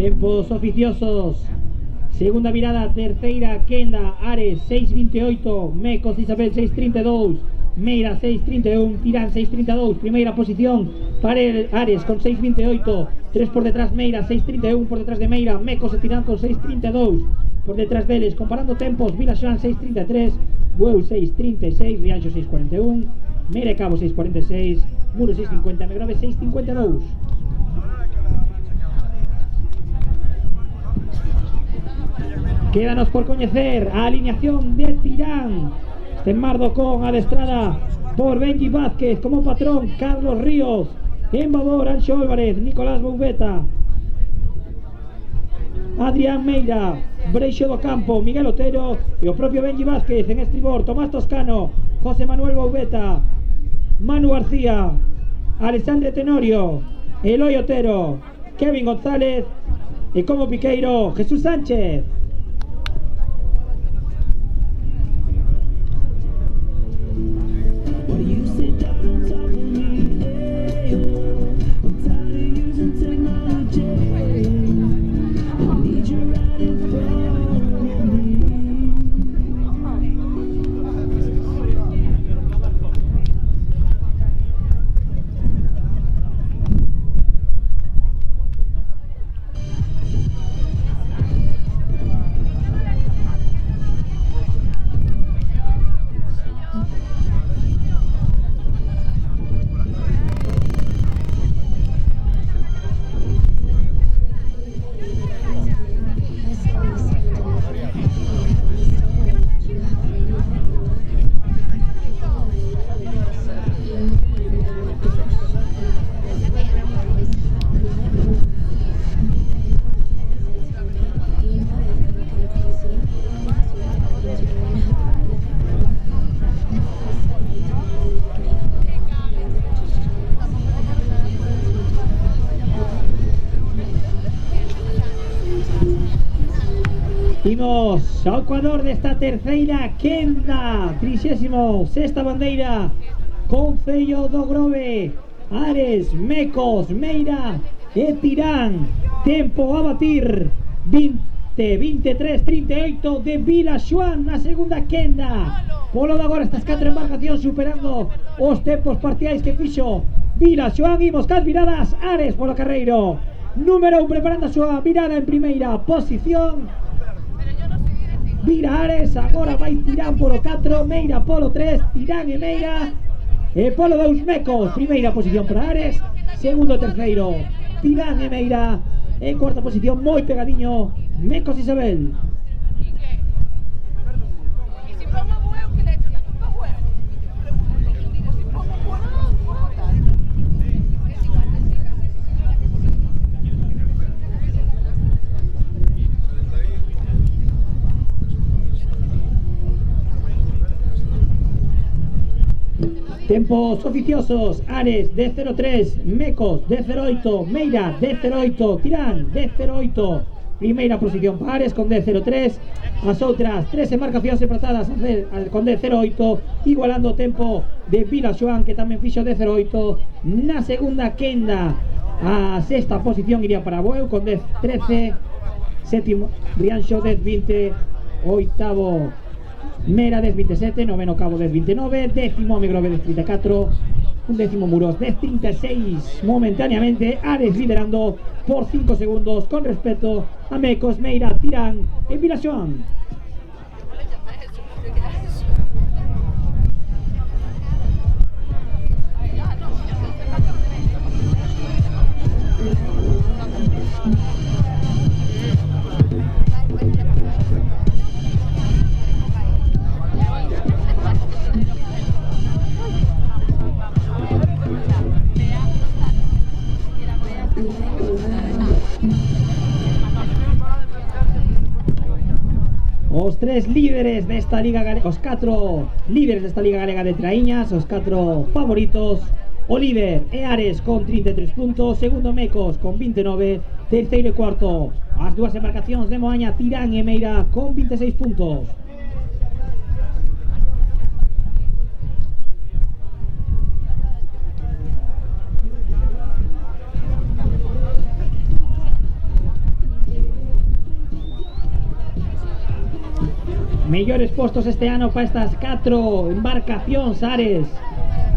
Tempos oficiosos. Segunda mirada, terceira quenda. Ares 6.28, Mecos Isabel 6.32, Meira 6.31, Tirán 6.32. Primeira posición para Ares con 6.28, 3 por detrás Meira 6.31, por detrás de Meira Mecos e Tirán con 6.32. Por detrás deles, comparando tempos, Vilaxán 6.33, Bueu 6.36, Rianxo 6.41, Meira e Cabo 6.46, Muro 6.50, Amegrove 6.52. Quédanos por coñecer a alineación de Tirán. Mardo con adestrada por Benji Vázquez, como patrón Carlos Ríos, embador Anxo Álvarez, Nicolás Boubeta, Adrián Meira, Breixo do Campo, Miguel Otero e o propio Benji Vázquez. En estribor, Tomás Toscano, José Manuel Boubeta, Manu García, Alexandre Tenorio, Eloy Otero, Kevin González e como piqueiro Jesús Sánchez. Imos ao Ecuador desta terceira quenda, 36ª bandeira, Concello do Grove, Ares, Mecos, Meira e Tirán. Tempo a batir, 23:38 de Vila Xoán na segunda quenda. Polo de agora estas 4 embarcacións superando os tempos parciais que fixo Vila Xoán. Imos cas viradas, Ares polo carreiro, número 1 preparando a súa virada en primeira posición. Vira Ares, agora vai Tirán polo 4, Meira polo 3, Tirán e Meira e polo 2 Mecos. Primeira posición para Ares, segundo e terceiro Tirán e Meira, en cuarta posición moi pegadiño Mecos Isabel. Tempos oficiosos, Ares de 0,3, Mecos de 0,8, Meira de 0,8, Tirán de 0,8. Primeira posición para Ares con D03, as outras 3 embarcacións empatadas con D08, igualando o tempo de Vila Xoán, que tamén fixo D08 na segunda quenda. A sexta posición iría para Bueu con D13, sétimo Rianxo D20, oitavo Mera 10-27, noveno Cabo 10-29, décimo Amegrove 10-34, un décimo Muros 10-36. Momentáneamente Ares liderando por 5 segundos con respecto a Mecos, Meira, Tirán e Vila Xoán. Os 3 líderes desta liga galega, os 4 líderes desta liga galega de traíñas, os 4 favoritos. O líder é Ares con 33 puntos, segundo Mecos con 29, terceiro e cuarto as dúas embarcacións de Moaña, Tirán e Meira con 26 puntos. Mellores postos este ano para estas 4 embarcacións Ares.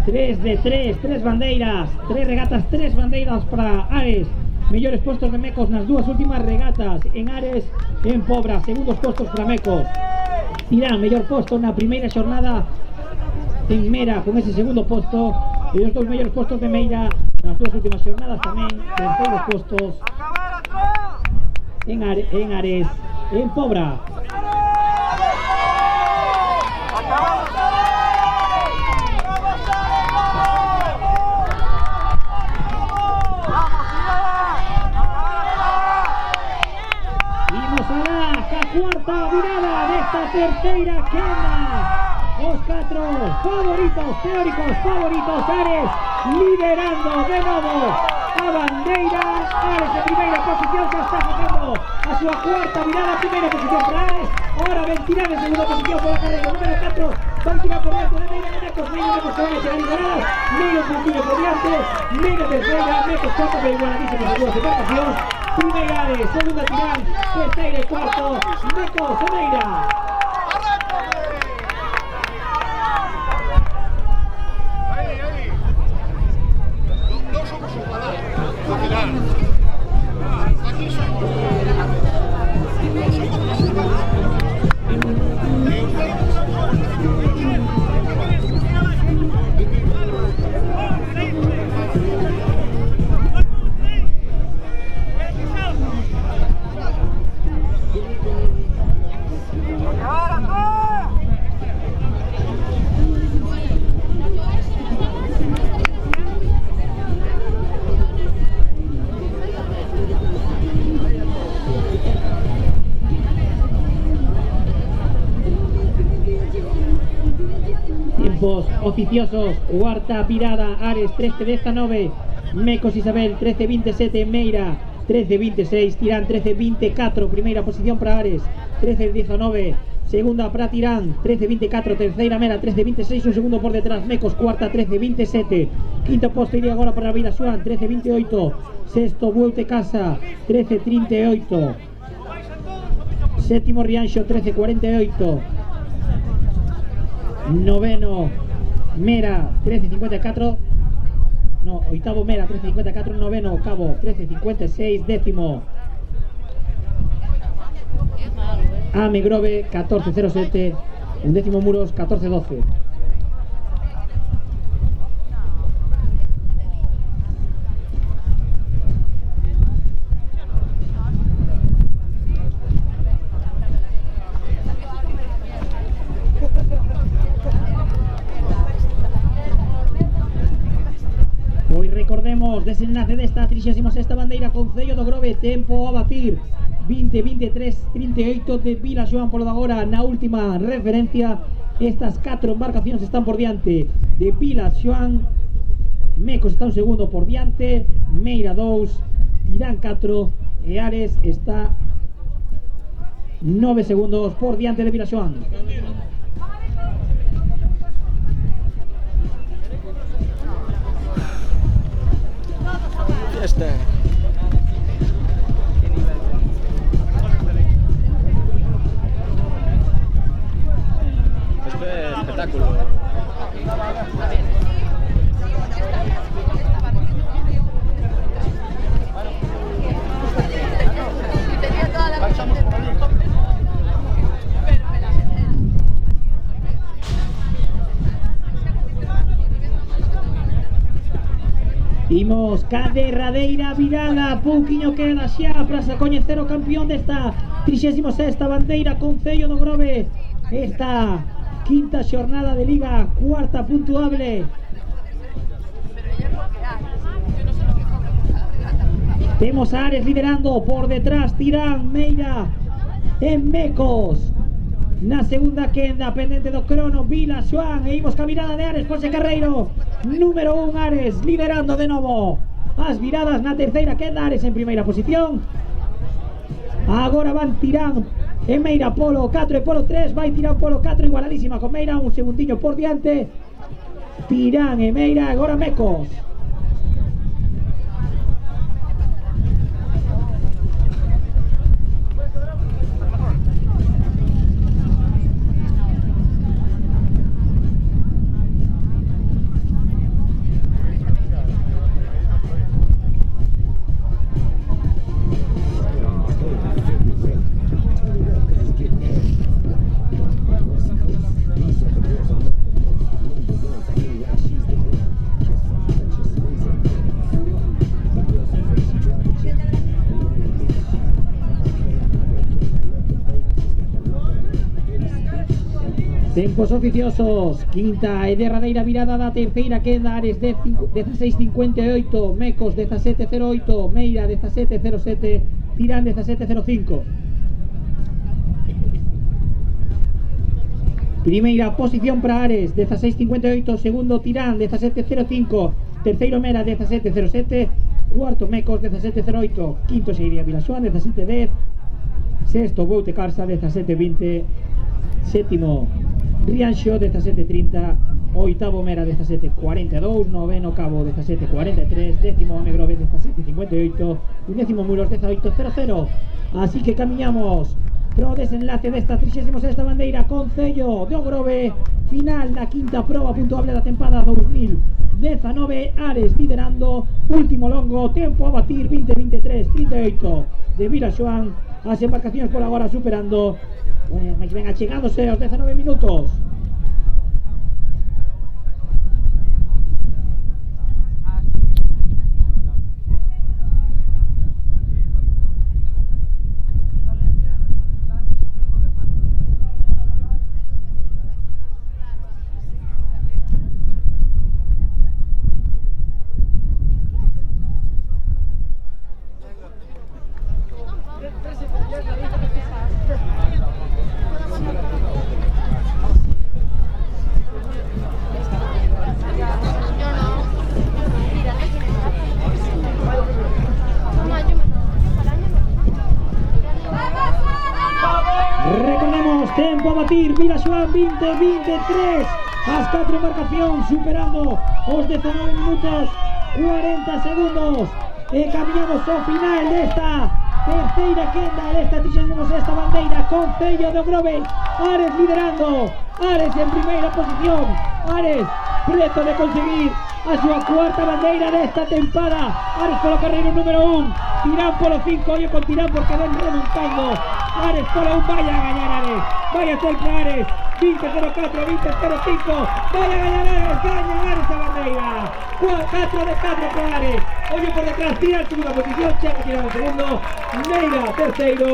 3 de 3, 3 bandeiras, 3 regatas, 3 bandeiras para Ares. Mellores postos de Mecos nas dúas últimas regatas, en Ares e en Pobra. Segundos postos para Mecos. Tirán, mellor posto na primeira xornada en Mera con ese segundo posto, e os 2 mellores postos de Meira nas dúas últimas xornadas tamén, terceiros postos en Ares e en Pobra. Cuarta virada desta terceira quenda. Os 4 favoritos, teóricos favoritos, Ares liderando de novo a bandeira. Ares en primeira posición, que está sacando a súa cuarta virada. Primeira posición para Ares, ahora ven Tirán en segunda posición por la carrera número 4, van Tirán por diante de Meira, Mecos, Meira que van a llegar igualadas, Meira un puntillo por diante, Meira terceira, Mecos cuarta, pero igualadísimos as dúas embarcacións. Primeira Ares, segunda Tirán, terceira e cuarto Mecos e Meira. No somos igualados, no Tirán. Aquí somos oficiosos, cuarta virada Ares 13-19, Mecos Isabel 13-27, Meira 13-26, Tirán 13-24, primeira posición para Ares, 13-19, segunda para Tirán, 13-24, terceira Mera, 13-26, un segundo por detrás, Mecos, cuarta, 13-27, quinto posto iría agora para Vilaxoán, 13-28, sexto Bueute Casa, 13-38, séptimo Rianxo, 13-48, noveno Mera, 13-54, no, oitavo Mera, 13-54, noveno Cabo, 13-56, décimo Ame Grove, 14-07, undécimo Muros, 14-12. Hoy recordemos, desenlace de esta 36ª bandeira Concello do Grove, tempo a batir 20-23-38 de Vilaxoán polo de agora. Na última referencia, estas 4 embarcacións están por diante de Vilaxoán, Mecos está un segundo por diante, Meira 2, Tirán 4 e Ares está 9 segundos por diante de Vilaxoán. Fiesta. Esto es espectáculo. Imos ca derradeira virada, pouquiño queda xa para se coñecer o campeón desta 36ª bandeira Concello do Grove. Esta quinta xornada de Liga, cuarta puntuable. Temos a Ares liderando, por detrás Tirán, Meira e Mecos. Na segunda quenda, pendente do crono, Vilaxoán, e imos ca mirada de Ares, José Carreiro, número 1 Ares, liderando de novo. As viradas na terceira quenda, Ares en primeira posición. Agora van Tirán e Meira polo 4 e polo 3, vai Tirán polo 4, igualadísima con Meira, un segundiño por diante. Tirán e Meira, agora Mecos. Tempos oficiosos, quinta e derradeira virada da terceira quenda, Ares 16.58, Mecos 17.08, Meira 17.07, Tirán 17.05. Primeira posición para Ares, 16.58, segundo Tirán 17.05, terceiro Mera 17.07, cuarto Mecos 17.08, quinto seguiría Vilaxoán 17.10, sexto Bueute Casa 17.20, séptimo Rianxo 17.30, oitavo Mera 17.42, noveno Cabo 17.43, décimo Ame Grove 17.58, undécimo Muros 18.00. Así que camiñamos pro desenlace desta 36ª bandeira Concello do Grove, final da quinta proba puntuable da tempada 2019. Ares liderando, último longo, tempo a batir 20-23-38 de Vilaxoán. As embarcacións por agora superando, ven achegándose aos 19 minutos. tiempo a batir, Vila Xoán 20-23, as 4 marcación, superando os 19 minutos 40 segundos, e camiñamos ao final desta terceira quenda desta 36ª bandeira, Concello do Grove, Ares liderando, Ares en primeira posición, Ares preto de conseguir a súa cuarta bandeira desta tempada, Ares polo carreiro número 1, Tirán polo 5, ollo con Tirán porque ven remontando, Ares polo 1, vaya a gañar Ares, vaya sempre Ares, 20-04, 20-05, vaya a gañar Ares, gaña Ares a bandeira, 4 de 4 por Ares, ollo por detrás, Tirán en segunda posición, Checo Tirán en segundo, Neira terceiro,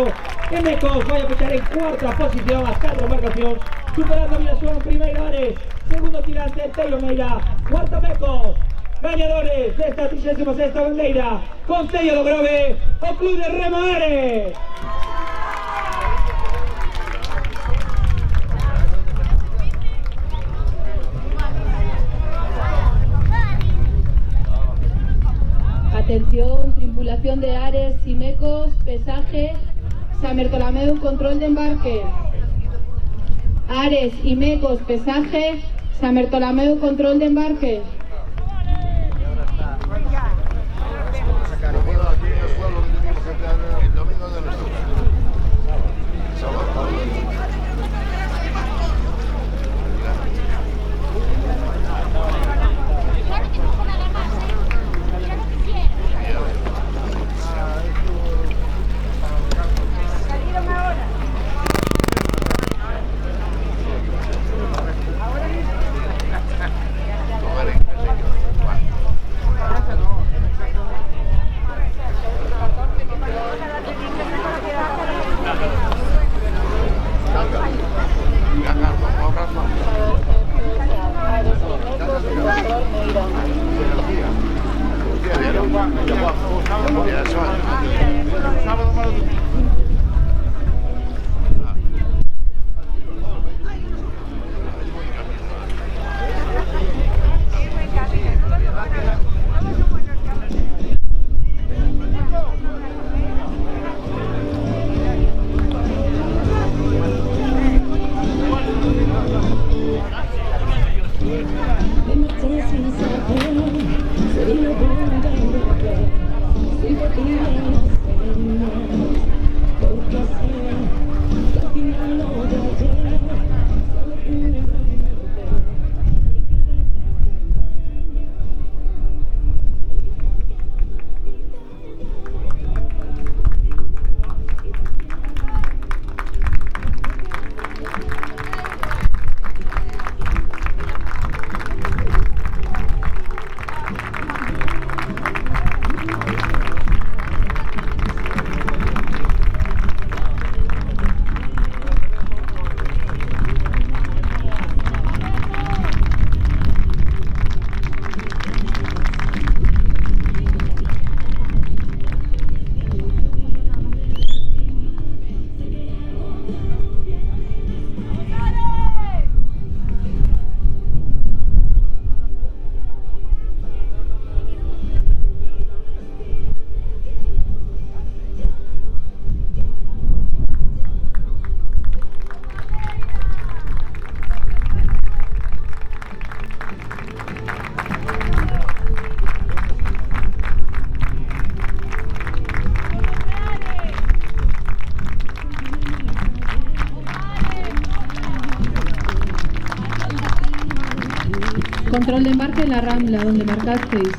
e Mecos vai a pechar en cuarta posición, as 4 marcacións, superando a Vila Xoán primeiro Ares, segundo Tirán, terceiro Neira, cuarto Mecos, gañadores desta 36ª bandeira, Concello do Grove, o Club de Remo Ares. Atención, tripulación de Ares y Mecos, pesaje, San Bartolomeu, control de embarque. Ares y Mecos, pesaje, San Bartolomeu, control de embarque. El domingo de los Control de embarque en la Rambla, donde marcasteis.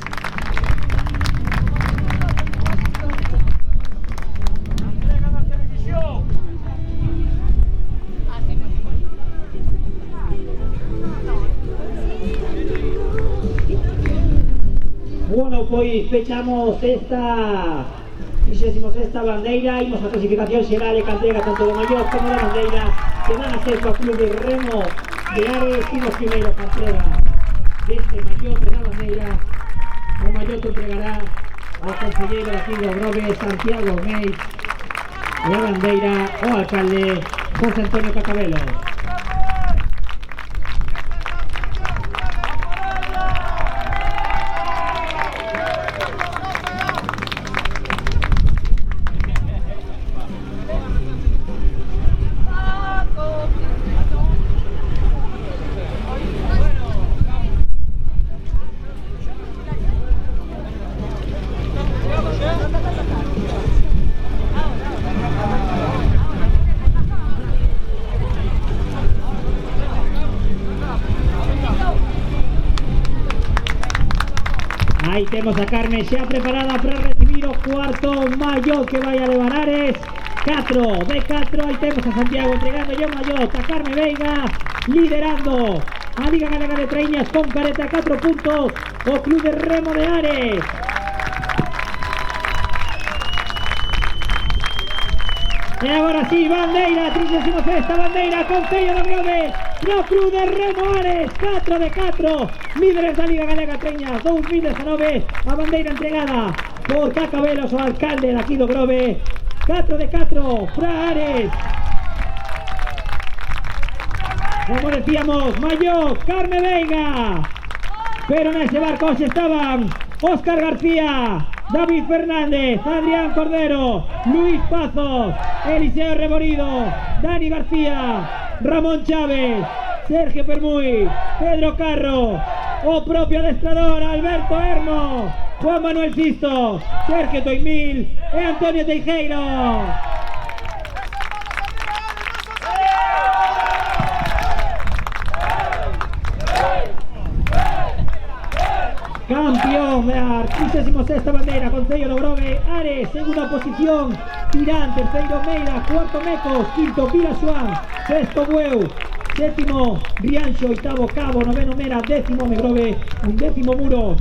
Bueno, pois pechamos esta 36ª bandeira, imos a clasificación xeral e canteira tanto do maior como da bandeira, que van a ser co Club de Remo de Ares, imos primeiro a entrega deste maior da bandeira, o maior que entregará ao conselleiro aquí do Grove, Santiago Meis, e a bandeira o alcalde José Antonio Cacabelo. Ahí tenemos a Carmen xa preparada para recibir o cuarto mallot que vai a levar Ares. 4 de 4, aí temos a Santiago entregando yo mallot a Carmen Veiga, liderando a Liga Galega de Traíñas con 44 puntos o Club de Remo de Ares. E agora sí, bandeira, 36ª bandeira, Concello de Grove, no Club de Remo Ares, 4 de 4, líderes da Liga Galega Traíñas 2019, a bandeira entregada por Cacabelos, o alcalde de aquí do Grove, 4 de 4, para Ares. Como decíamos, Mayo, Carmen Veiga, pero nese barco estaban Óscar García, David Fernández, Adrián Cordero, Luis Pazos, Eliseo Reborido, Dani García, Ramón Chávez, Sergio Permuy, Pedro Carro, o propio adestrador Alberto Hermo, Juan Manuel Sisto, Sergio Toimil e Antonio Teijeiro. Campeón de la 36ª bandeira, Concello do Grove, Ares, segunda posición, Tirán, terceiro Meira, cuarto Mecos, quinto Vila Xuan, sexto Bueu, séptimo Rianxo, oitavo Cabo, noveno Mera, décimo Megrove, undécimo Muros,